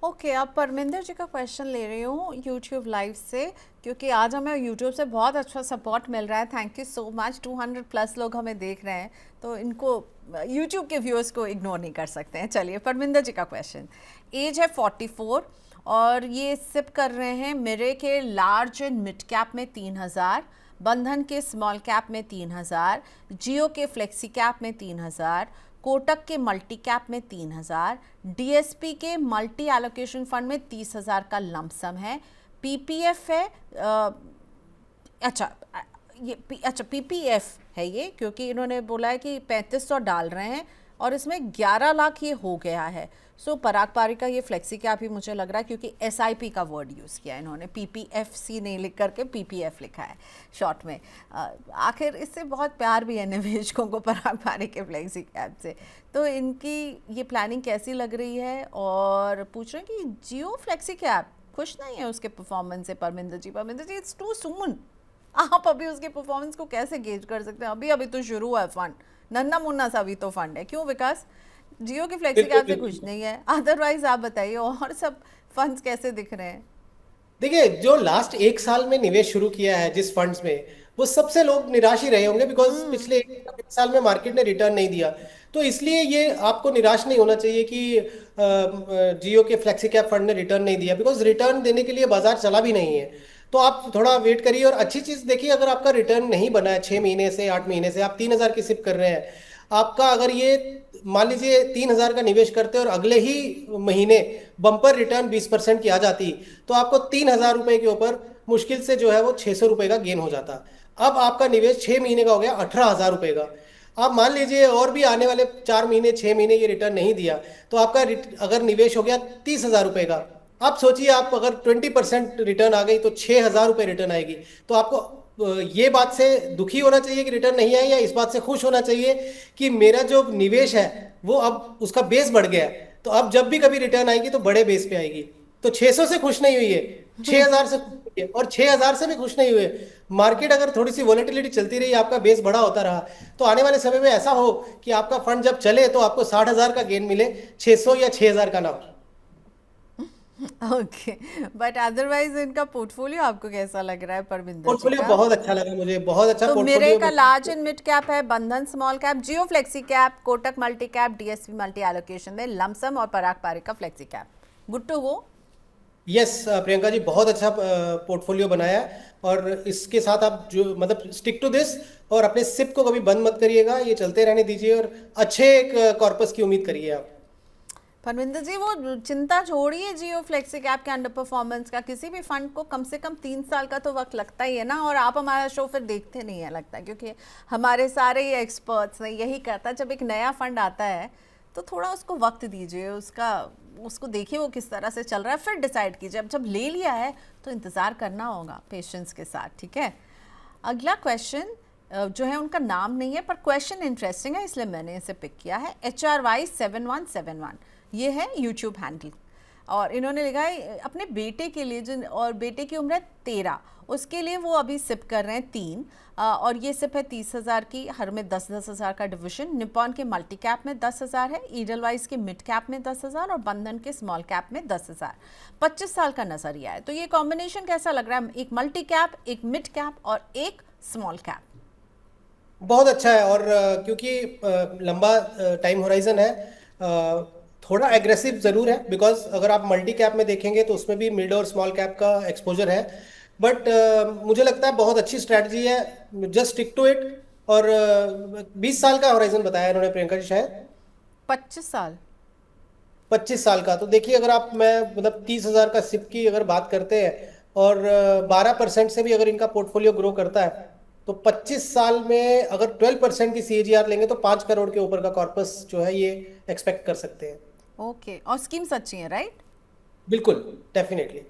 ओके, अब परमिंदर जी का क्वेश्चन ले रही हूँ यूट्यूब लाइव से, क्योंकि आज हमें यूट्यूब से बहुत अच्छा सपोर्ट मिल रहा है। Thank you so much. 200+ लोग हमें देख रहे हैं, तो इनको यूट्यूब के व्यूअर्स को इग्नोर नहीं कर सकते हैं। चलिए परमिंदर जी का क्वेश्चन, एज है 44 और ये सिप कर रहे हैं मेरे के लार्ज एंड मिड कैप में 3,000, बंधन के स्मॉल कैप में 3,000, जियो के फ्लेक्सी कैप में 3,000, कोटक के मल्टी कैप में 3,000, डीएसपी के मल्टी एलोकेशन फंड में 30,000 का लमसम है, पीपीएफ है पीपीएफ है ये, क्योंकि इन्होंने बोला है कि 3500 डाल रहे हैं और इसमें 11 लाख ये हो गया है। सो पराग पारिक का ये फ्लेक्सी कैप ही मुझे लग रहा है, क्योंकि एसआईपी का वर्ड यूज़ किया है इन्होंने, पीपीएफसी नहीं लिख करके पीपीएफ लिखा है शॉर्ट में। आखिर इससे बहुत प्यार भी है निवेशकों को पराग पारिक के फ्लेक्सी कैप से। तो इनकी ये प्लानिंग कैसी लग रही है? और पूछ रहे हैं कि जियो फ्लेक्सी कैप खुश नहीं है उसके परफॉर्मेंस से। परमिंदर जी इट्स टू सून, आप अभी उसके परफॉर्मेंस को कैसे गेज कर सकते हैं? अभी तो शुरू हुआ है फंड, नन्ना मुन्ना सा भी तो फंड है। क्यों विकास, जियो की फ्लेक्सी कैप से खुश नहीं है? अदरवाइज आप बताइए और सब फंड्स कैसे दिख रहे हैं? देखिए, जो लास्ट 1 साल में निवेश शुरू किया है जिस फंड्स में, वो सबसे लोग निराश ही रहे होंगे, बिकॉज पिछले 1 साल में मार्केट ने रिटर्न नहीं दिया। तो इसलिए ये आपको निराश नहीं होना चाहिए कि जियो के फ्लेक्सी कैप फंड ने रिटर्न नहीं दिया, बिकॉज रिटर्न देने के लिए बाजार चला भी नहीं है। तो आप थोड़ा वेट करिए। और अच्छी चीज देखिए, अगर आपका रिटर्न नहीं बना है 6 महीने से 8 महीने से, आप 3,000 की सिप कर रहे हैं, आपका अगर ये मान लीजिए 3,000 का निवेश करते और अगले ही महीने बम्पर रिटर्न 20% की आ जाती, तो आपको 3,000 रुपए के ऊपर मुश्किल से जो है वो 600 रुपए का गेन हो जाता। अब आपका निवेश 6 महीने का हो गया 18,000 रुपए का। आप मान लीजिए और भी आने वाले 4 महीने 6 महीने ये रिटर्न नहीं दिया, तो आपका अगर निवेश हो गया 30,000 रुपए का, आप सोचिए आप अगर 20% रिटर्न आ गई तो 6,000 रुपए रिटर्न आएगी। तो आपको ये बात से दुखी होना चाहिए कि रिटर्न नहीं आई, या इस बात से खुश होना चाहिए कि मेरा जो निवेश है वो अब उसका बेस बढ़ गया है, तो अब जब भी कभी रिटर्न आएगी तो बड़े बेस पे आएगी। तो 600 से खुश नहीं हुई है, 6,000 से खुश हुई है, और 6,000 से भी खुश नहीं हुए। मार्केट अगर थोड़ी सी वॉलेटिलिटी चलती रही, आपका बेस बड़ा होता रहा, तो आने वाले समय में ऐसा हो कि आपका फंड जब चले तो आपको 60,000 का गेन मिले, 600 या 6,000 का ना हो। ओके, बट अदरवाइज इनका पोर्टफोलियो आपको कैसा लग रहा है परमिंदर जी पोर्टफोलियो का? बहुत अच्छा लगा मुझे, बहुत अच्छा तो मेरे पोर्टफोलियो। का लार्ज एंड मिड कैप है, Bandhan small cap, Jio flexi cap, Kotak multi cap, DSP multi allocation में लमसम और पराग पारिक का flexi cap. Good to go. Yes Priyanka ji, बहुत अच्छा पोर्टफोलियो बनाया है, और इसके साथ आप जो मतलब स्टिक टू दिस, और अपने सिप को कभी बंद मत करिएगा, ये चलते रहने दीजिए, और अच्छे एक कॉर्पस की उम्मीद करिए आप। परमिंदर जी, वो चिंता छोड़िए जियो फ्लेक्सी कैप के अंडर परफॉर्मेंस का। किसी भी फंड को कम से कम 3 साल का तो वक्त लगता ही है ना, और आप हमारा शो फिर देखते नहीं है लगता है, क्योंकि हमारे सारे ही एक्सपर्ट्स ने यही कहता, जब एक नया फंड आता है तो थोड़ा उसको वक्त दीजिए, उसको देखिए वो किस तरह से चल रहा है, फिर डिसाइड कीजिए। अब जब ले लिया है तो इंतज़ार करना होगा पेशेंस के साथ, ठीक है। अगला क्वेश्चन जो है उनका नाम नहीं है, पर क्वेश्चन इंटरेस्टिंग है इसलिए मैंने इसे पिक किया है। HRY7171 ये है यूट्यूब हैंडल, और इन्होंने लिखा है अपने बेटे के लिए, जो और बेटे की उम्र है 13, उसके लिए वो अभी सिप कर रहे हैं 3, और ये सिप है 30,000 की, हर में 10,000 का डिविजन। निपॉन के मल्टी कैप में 10,000 है, ईडलवाइज के मिड कैप में 10,000 और बंधन के स्मॉल कैप में 10,000। 25 साल का नजरिया है। तो ये कॉम्बिनेशन कैसा लग रहा है? एक मल्टी कैप, एक मिड कैप और एक स्मॉल कैप। बहुत अच्छा है, और क्योंकि लंबा टाइम होराइजन है, थोड़ा एग्रेसिव जरूर है, बिकॉज अगर आप मल्टी कैप में देखेंगे तो उसमें भी मिड और स्मॉल कैप का एक्सपोजर है। बट मुझे लगता है बहुत अच्छी स्ट्रैटेजी है, जस्ट स्टिक टू इट। और 20 साल का होराइजन बताया इन्होंने प्रियंका जी, शायद 25 साल। 25 साल का। तो देखिए, अगर आप मैं मतलब 30,000 का सिप की अगर बात करते हैं, और 12% से भी अगर इनका पोर्टफोलियो ग्रो करता है, तो 25 साल में अगर 12% की CAGR लेंगे तो 5 करोड़ के ऊपर का कॉर्पस जो है ये एक्सपेक्ट कर सकते हैं। ओके, और स्कीम्स अच्छी हैं, राइट? बिल्कुल, डेफिनेटली।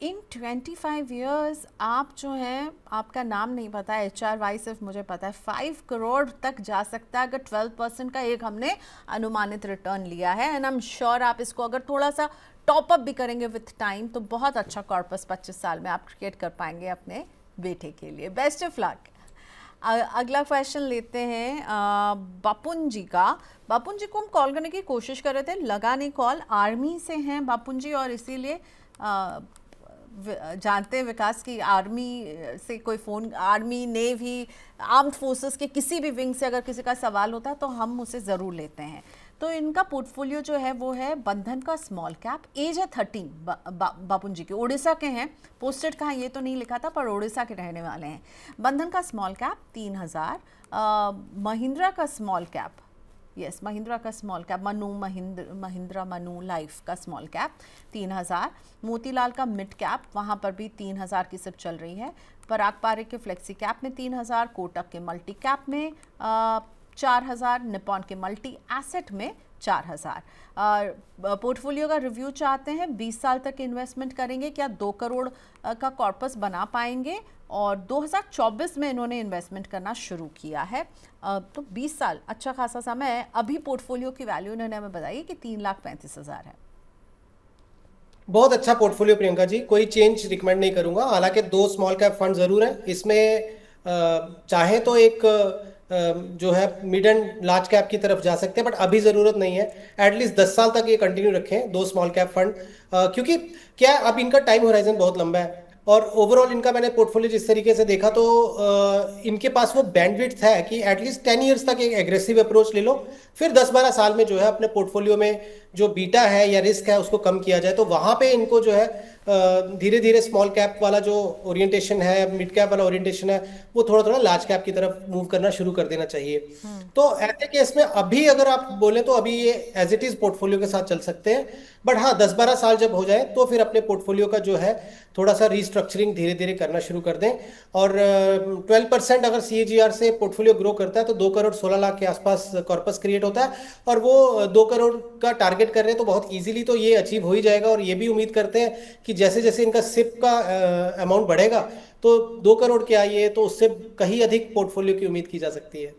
इन 25 ईयर्स आप जो हैं, आपका नाम नहीं पता है, HRY सिर्फ मुझे पता है 5 करोड़ तक जा सकता है अगर 12% का एक हमने अनुमानित रिटर्न लिया है। एंड आई एम श्योर आप इसको अगर थोड़ा सा टॉपअप भी करेंगे विथ टाइम तो बहुत अच्छा कॉर्पस 25 साल में आप क्रिएट कर पाएंगे अपने बेटे के लिए। Best of luck. अगला क्वेश्चन लेते हैं बापुन जी का। बापुन जी को हम कॉल करने की कोशिश कर रहे थे, लगा नहीं कॉल। आर्मी से हैं बापुन जी, और इसीलिए जानते हैं विकास की आर्मी से कोई phone, army, navy, armed forces के किसी भी विंग से अगर किसी का सवाल होता है तो हम उसे ज़रूर लेते हैं। तो इनका पोर्टफोलियो जो है वो है बंधन का स्मॉल कैप, एज है 13। बापुन जी के उड़ीसा के हैं, पोस्टेड कहाँ ये तो नहीं लिखा था, पर उड़ीसा के रहने वाले हैं। बंधन का स्मॉल कैप 3,000, महिंद्रा का स्मॉल कैप, यस महिंद्रा का small cap, Mahindra Manu life का स्मॉल कैप 3,000, मोतीलाल का मिड कैप, वहाँ पर भी 3,000 की सिप चल रही है। पराग पारिक के फ्लेक्सी कैप में 3,000, कोटक के मल्टी कैप में 4,000, निपॉन के मल्टी एसेट में 4,000। पोर्टफोलियो का रिव्यू चाहते हैं, 20 साल तक इन्वेस्टमेंट करेंगे, क्या 2 करोड़ का कॉर्पस बना पाएंगे? और 2024 में इन्होंने इन्वेस्टमेंट करना शुरू किया है, तो 20 साल अच्छा खासा समय है। अभी पोर्टफोलियो की वैल्यू इन्होंने हमें बताई कि 3,35,000 है। बहुत अच्छा पोर्टफोलियो प्रियंका जी, कोई चेंज रिकमेंड नहीं करूंगा। हालांकि 2 स्मॉल कैप फंड जरूर हैं इसमें, चाहे तो एक जो है मिड एंड लार्ज कैप की तरफ जा सकते हैं, बट अभी जरूरत नहीं है। एटलीस्ट 10 साल तक ये कंटिन्यू रखें 2 स्मॉल कैप फंड, क्योंकि क्या अब इनका टाइम होराइजन बहुत लंबा है और ओवरऑल इनका मैंने पोर्टफोलियो जिस तरीके से देखा तो इनके पास वो बैंडविड्थ है कि एटलीस्ट 10 इयर्स तक एक एग्रेसिव अप्रोच ले लो, फिर 10-12 साल में जो है अपने पोर्टफोलियो में जो बीटा है या रिस्क है उसको कम किया जाए। तो वहां पे इनको जो है धीरे धीरे स्मॉल कैप वाला जो ओरिएंटेशन है, मिड कैप वाला ओरिएंटेशन है, वो थोड़ा थोड़ा लार्ज कैप की तरफ मूव करना शुरू कर देना चाहिए। तो ऐसे केस में अभी अगर आप बोले तो अभी ये एज इट इज पोर्टफोलियो के साथ चल सकते हैं, बट हाँ 10-12 साल जब हो जाए तो फिर अपने पोर्टफोलियो का जो है थोड़ा सा रीस्ट्रक्चरिंग धीरे धीरे करना शुरू कर दें। और 12% अगर CAGR से पोर्टफोलियो ग्रो करता है तो 2 करोड़ 16 लाख के आसपास कॉर्पस क्रिएट होता है, और वो 2 करोड़ का टारगेट कर रहे हैं तो बहुत इजीली तो ये अचीव हो ही जाएगा। और ये भी उम्मीद करते हैं कि जैसे जैसे इनका सिप का अमाउंट बढ़ेगा तो 2 करोड़ के आइए तो उससे कहीं अधिक पोर्टफोलियो की उम्मीद की जा सकती है।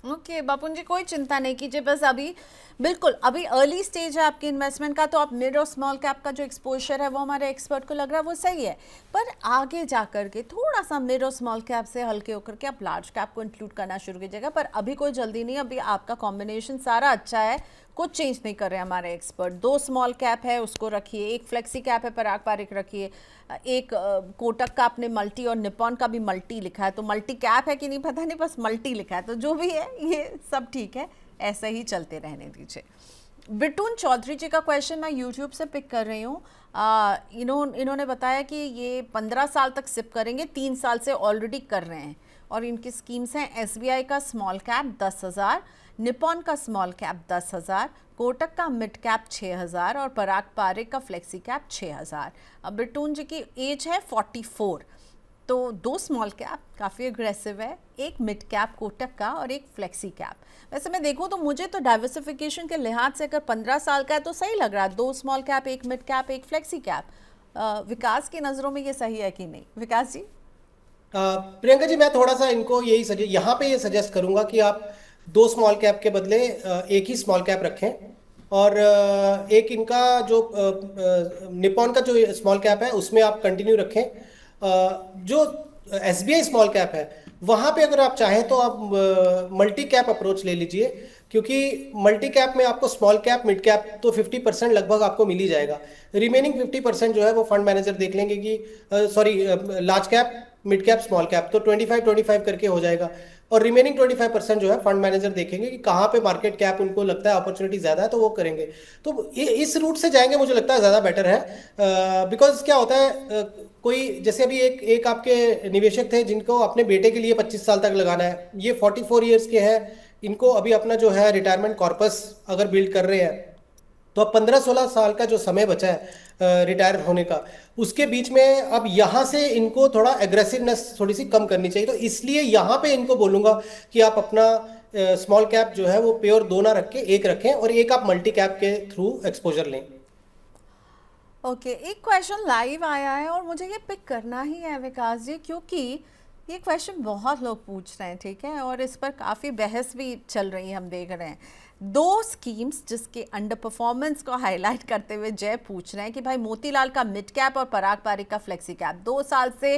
ओके बापुन जी, कोई चिंता नहीं कीजिए, बस अभी बिल्कुल अभी अर्ली स्टेज है आपकी इन्वेस्टमेंट का, तो आप मिड और स्मॉल कैप का जो एक्सपोजर है वो हमारे एक्सपर्ट को लग रहा है वो सही है, पर आगे जा कर के थोड़ा सा मिड और स्मॉल कैप से हल्के होकर के आप लार्ज कैप को इंक्लूड करना शुरू कीजिएगा। पर अभी कोई जल्दी नहीं, अभी आपका कॉम्बिनेशन सारा अच्छा है, कुछ चेंज नहीं कर रहे हैं हमारे एक्सपर्ट। 2 स्मॉल कैप है उसको रखिए, एक फ्लेक्सी कैप है पराग पारिक रखिए, एक कोटक का आपने मल्टी और निपॉन का भी मल्टी लिखा है, तो मल्टी कैप है कि नहीं पता नहीं, बस मल्टी लिखा है, तो जो भी है ये सब ठीक है, ऐसे ही चलते रहने दीजिए। बिटून चौधरी जी का क्वेश्चन मैं यूट्यूब से पिक कर रही हूँ। इन्होंने बताया कि ये 15 साल तक सिप करेंगे, 3 साल से ऑलरेडी कर रहे हैं, और इनकी स्कीम्स हैं SBI का स्मॉल कैप 10,000, निपॉन का स्मॉल कैप 10,000, कोटक का मिड कैप 6,000 और पराग पारिक का फ्लेक्सी कैप 6,000। अब बिटून जी की एज है 44, तो 2 स्मॉल कैप काफ़ी एग्रेसिव है, एक मिड कैप कोटक का और एक फ्लेक्सी कैप। वैसे मैं देखूं तो मुझे तो डाइवर्सिफिकेशन के लिहाज से अगर 15 साल का है तो सही लग रहा है, 2 स्मॉल कैप, एक मिड कैप, एक फ्लेक्सी कैप। विकास की नज़रों में ये सही है कि नहीं विकास जी? प्रियंका जी, मैं थोड़ा सा इनको यही यहाँ पे ये सजेस्ट करूंगा कि आप 2 स्मॉल कैप के बदले एक ही स्मॉल कैप रखें, और एक इनका जो निपॉन का जो स्मॉल कैप है उसमें आप कंटिन्यू रखें। जो SBI स्मॉल कैप है वहां पे अगर आप चाहें तो आप मल्टी कैप अप्रोच ले लीजिए, क्योंकि मल्टी कैप में आपको स्मॉल कैप मिड कैप तो 50% लगभग आपको मिल ही जाएगा। रिमेनिंग 50% जो है वो फंड मैनेजर देख लेंगे कि large cap mid cap small cap तो 25-25 करके हो जाएगा, और रिमेनिंग 25% जो है फंड मैनेजर देखेंगे कि कहाँ पे मार्केट कैप उनको लगता है अपॉर्चुनिटी ज़्यादा है तो वो करेंगे। तो इस रूट से जाएंगे मुझे लगता है ज़्यादा बेटर है, बिकॉज क्या होता है कोई जैसे अभी एक आपके निवेशक थे जिनको अपने बेटे के लिए 25 साल तक लगाना है, ये 44 ईयर्स के हैं, इनको अभी अपना जो है रिटायरमेंट कॉर्पस अगर बिल्ड कर रहे हैं तो अब 15-16 साल का जो समय बचा है रिटायर होने का, उसके बीच में अब यहाँ से इनको थोड़ा एग्रेसिवनेस थोड़ी सी कम करनी चाहिए। तो इसलिए यहाँ पे इनको बोलूँगा कि आप अपना स्मॉल कैप जो है वो प्योर 2 ना रख के 1 रखें, और एक आप मल्टी कैप के थ्रू एक्सपोजर लें। ओके, एक क्वेश्चन लाइव आया है और मुझे ये पिक करना ही है विकास जी, क्योंकि ये क्वेश्चन बहुत लोग पूछ रहे हैं, ठीक है, और इस पर काफ़ी बहस भी चल रही है, हम देख रहे हैं। 2 स्कीम्स जिसके अंडर परफॉर्मेंस को हाईलाइट करते हुए जय पूछ रहे हैं कि भाई मोतीलाल का मिड कैप और पराग पारिक का फ्लेक्सी कैप, 2 साल से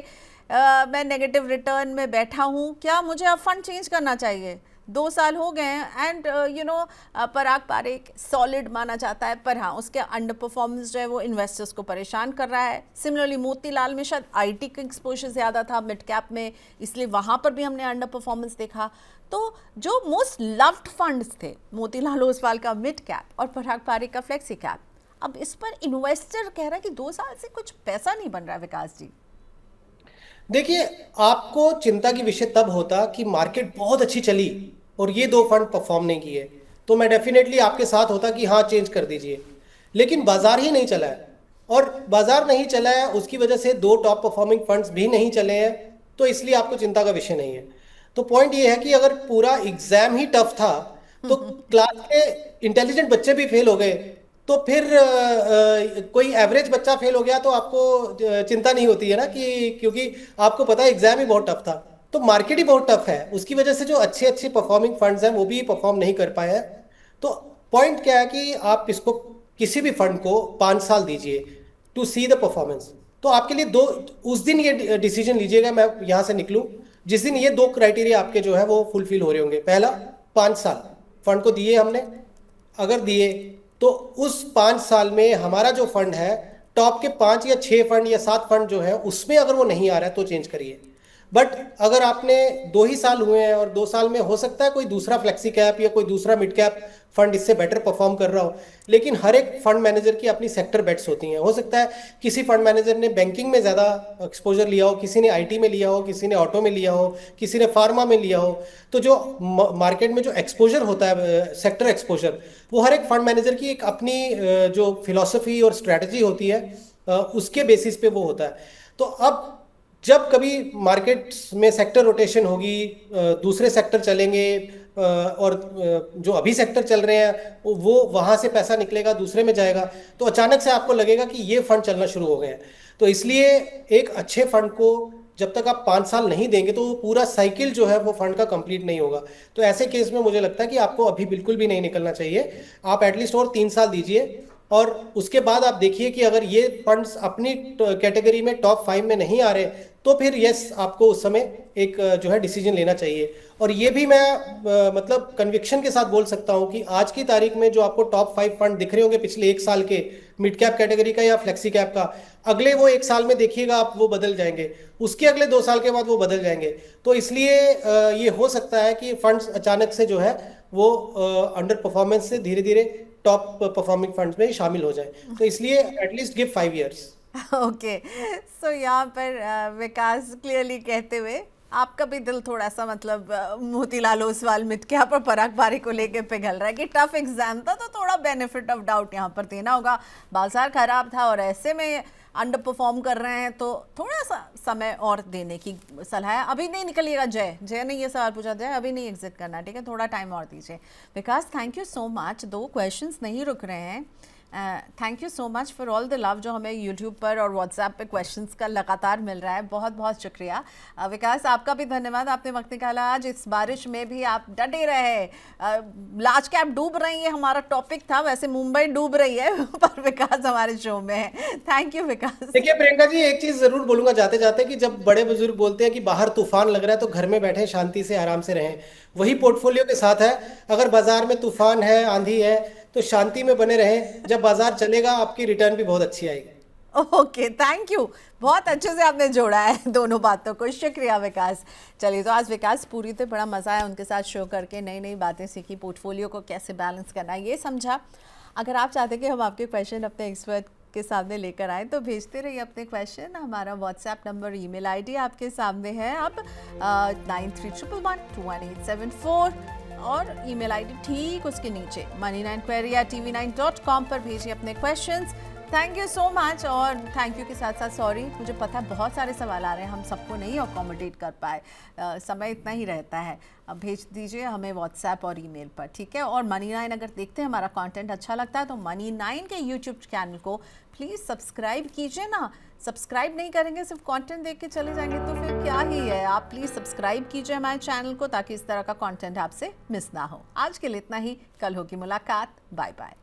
मैं नेगेटिव रिटर्न में बैठा हूँ, क्या मुझे अब फंड चेंज करना चाहिए? 2 साल हो गए हैं एंड पराग पारिक सॉलिड माना जाता है, पर हाँ उसके अंडर परफॉर्मेंस जो है वो इन्वेस्टर्स को परेशान कर रहा है। सिमिलरली मोतीलाल में शायद IT का एक्सपोजर ज़्यादा था मिड कैप में, इसलिए वहाँ पर भी हमने अंडर परफॉर्मेंस देखा। तो जो मोस्ट लव्ड फंड्स थे मोतीलाल ओसवाल का मिड कैप और पराग पारिक का फ्लेक्सी कैप, अब इस पर इन्वेस्टर कह रहा है कि 2 साल से कुछ पैसा नहीं बन रहा है। विकास जी देखिए, आपको चिंता की विषय तब होता कि मार्केट बहुत अच्छी चली और ये 2 फंड परफॉर्म नहीं किए, तो मैं डेफिनेटली आपके साथ होता कि हाँ चेंज कर दीजिए, लेकिन बाजार ही नहीं चला है, और बाजार नहीं चला है उसकी वजह से 2 टॉप परफॉर्मिंग फंड्स भी नहीं चले हैं, तो इसलिए आपको चिंता का विषय नहीं है। तो पॉइंट ये है कि अगर पूरा एग्जाम ही टफ था तो क्लास के इंटेलिजेंट बच्चे भी फेल हो गए, तो फिर कोई एवरेज बच्चा फेल हो गया तो आपको चिंता नहीं होती है ना, कि क्योंकि आपको पता है एग्जाम ही बहुत टफ था। तो मार्केट ही बहुत टफ है, उसकी वजह से जो अच्छे अच्छे परफॉर्मिंग फंड्स हैं वो भी परफॉर्म नहीं कर पाए हैं। तो पॉइंट क्या है कि आप इसको किसी भी फंड को 5 साल दीजिए टू सी द परफॉर्मेंस। तो आपके लिए दो, उस दिन ये डिसीजन लीजिएगा मैं यहाँ से निकलूं जिस दिन ये दो क्राइटेरिया आपके जो है वो फुलफिल हो रहे होंगे। पहला, 5 साल फंड को दिए हमने, अगर दिए तो उस 5 साल में हमारा जो फंड है, टॉप के 5 या 6 फंड या 7 फंड जो है उसमें अगर वो नहीं आ रहा है तो चेंज करिए। बट अगर आपने 2 ही साल हुए हैं और 2 साल में हो सकता है कोई दूसरा फ्लेक्सी कैप या कोई दूसरा मिड कैप फंड इससे बेटर परफॉर्म कर रहा हो, लेकिन हर एक फंड मैनेजर की अपनी सेक्टर बेट्स होती हैं। हो सकता है किसी फंड मैनेजर ने बैंकिंग में ज़्यादा एक्सपोजर लिया हो, किसी ने आईटी में लिया हो, किसी ने ऑटो में लिया हो, किसी ने फार्मा में लिया हो। तो जो मार्केट में जो एक्सपोजर होता है, सेक्टर एक्सपोजर, वो हर एक फंड मैनेजर की एक अपनी जो फिलॉसफी और स्ट्रैटेजी होती है उसके बेसिस पे वो होता है। तो अब जब कभी मार्केट में सेक्टर रोटेशन होगी, दूसरे सेक्टर चलेंगे, और जो अभी सेक्टर चल रहे हैं वो वहां से पैसा निकलेगा दूसरे में जाएगा, तो अचानक से आपको लगेगा कि ये फंड चलना शुरू हो गए हैं। तो इसलिए एक अच्छे फंड को जब तक आप 5 साल नहीं देंगे तो वो पूरा साइकिल जो है वो फंड का कंप्लीट नहीं होगा। तो ऐसे केस में मुझे लगता है कि आपको अभी बिल्कुल भी नहीं निकलना चाहिए। आप एटलीस्ट और 3 साल दीजिए, और उसके बाद आप देखिए कि अगर ये फंड्स अपनी कैटेगरी में टॉप 5 में नहीं आ रहे तो फिर यस, आपको उस समय एक जो है डिसीजन लेना चाहिए। और ये भी मैं मतलब कन्विक्शन के साथ बोल सकता हूँ कि आज की तारीख में जो आपको टॉप 5 फंड दिख रहे होंगे पिछले 1 साल के, मिड कैप कैटेगरी का या फ्लेक्सी कैप का, अगले वो 1 साल में देखिएगा आप वो बदल जाएंगे, उसके अगले 2 साल के बाद वो बदल जाएंगे। तो इसलिए ये हो सकता है कि फंड्स अचानक से जो है वो अंडर परफॉर्मेंस से धीरे धीरे टॉप परफॉर्मिंग फंड्स में शामिल हो जाए। तो इसलिए एटलीस्ट गिव 5 years। ओके, सो यहाँ पर विकास क्लियरली कहते हुए आपका भी दिल थोड़ा सा मतलब मोतीलाल ओसवाल मिट के यहाँ पर पराग पारी को लेके पिघल रहा है कि टफ एग्जाम था तो थोड़ा बेनिफिट ऑफ डाउट यहाँ पर देना होगा। बाजार खराब था और ऐसे में अंडर परफॉर्म कर रहे हैं तो थोड़ा सा समय और देने की सलाह है। अभी नहीं निकलिएगा, जय ने ये सवाल पूछा, जय अभी नहीं एग्जिट करना, ठीक है, थोड़ा टाइम और दीजिए। Vikas thank you so much, 2 questions नहीं रुक रहे हैं। Thank you so much for all the love जो हमें यूट्यूब पर और व्हाट्सएप पे क्वेश्चंस का लगातार मिल रहा है, बहुत बहुत शुक्रिया। विकास आपका भी धन्यवाद, आपने वक्त निकाला आज, इस बारिश में भी आप डटे रहे। लार्ज कैप डूब रही है हमारा टॉपिक था, वैसे मुंबई डूब रही है पर विकास हमारे शो में है। थैंक यू विकास। देखिए प्रियंका जी, एक चीज जरूर बोलूंगा जाते जाते कि जब बड़े बुजुर्ग बोलते हैं कि बाहर तूफान लग रहा है तो घर में बैठे शांति से आराम से रहें, वही पोर्टफोलियो के साथ है। अगर बाजार में तूफान है, आंधी है, तो शांति में बने रहें, जब बाजार चलेगा आपकी रिटर्न भी बहुत अच्छी आएगी। ओके, थैंक यू, बहुत अच्छे से आपने जोड़ा है दोनों बातों को, शुक्रिया विकास। चलिए, तो आज विकास पूरी तो बड़ा मज़ा आया उनके साथ शो करके, नई नई बातें सीखी, पोर्टफोलियो को कैसे बैलेंस करना है ये समझा। अगर आप चाहते हैं कि हम आपके क्वेश्चन अपने एक्सपर्ट के सामने लेकर आए तो भेजते रहिए अपने क्वेश्चन। हमारा व्हाट्सएप नंबर, ईमेल आईडी आपके सामने है। आप 9311211874 और ईमेल आईडी ठीक उसके नीचे money9query@tv9.com पर भेजिए अपने questions. Thank you so much, और थैंक यू के साथ साथ सॉरी, मुझे पता है बहुत सारे सवाल आ रहे हैं, हम सबको नहीं अकोमोडेट कर पाए, समय इतना ही रहता है। अब भेज दीजिए हमें व्हाट्सएप और ईमेल पर, ठीक है। और Money9 अगर देखते हैं हमारा कंटेंट अच्छा लगता है तो Money9 के यूट्यूब चैनल को प्लीज़ सब्सक्राइब कीजिए ना। सब्सक्राइब नहीं करेंगे, सिर्फ कंटेंट देख के चले जाएंगे तो फिर क्या ही है। आप प्लीज़ सब्सक्राइब कीजिए हमारे चैनल को ताकि इस तरह का कंटेंट आपसे मिस ना हो। आज के लिए इतना ही, कल होगी मुलाकात, बाय बाय।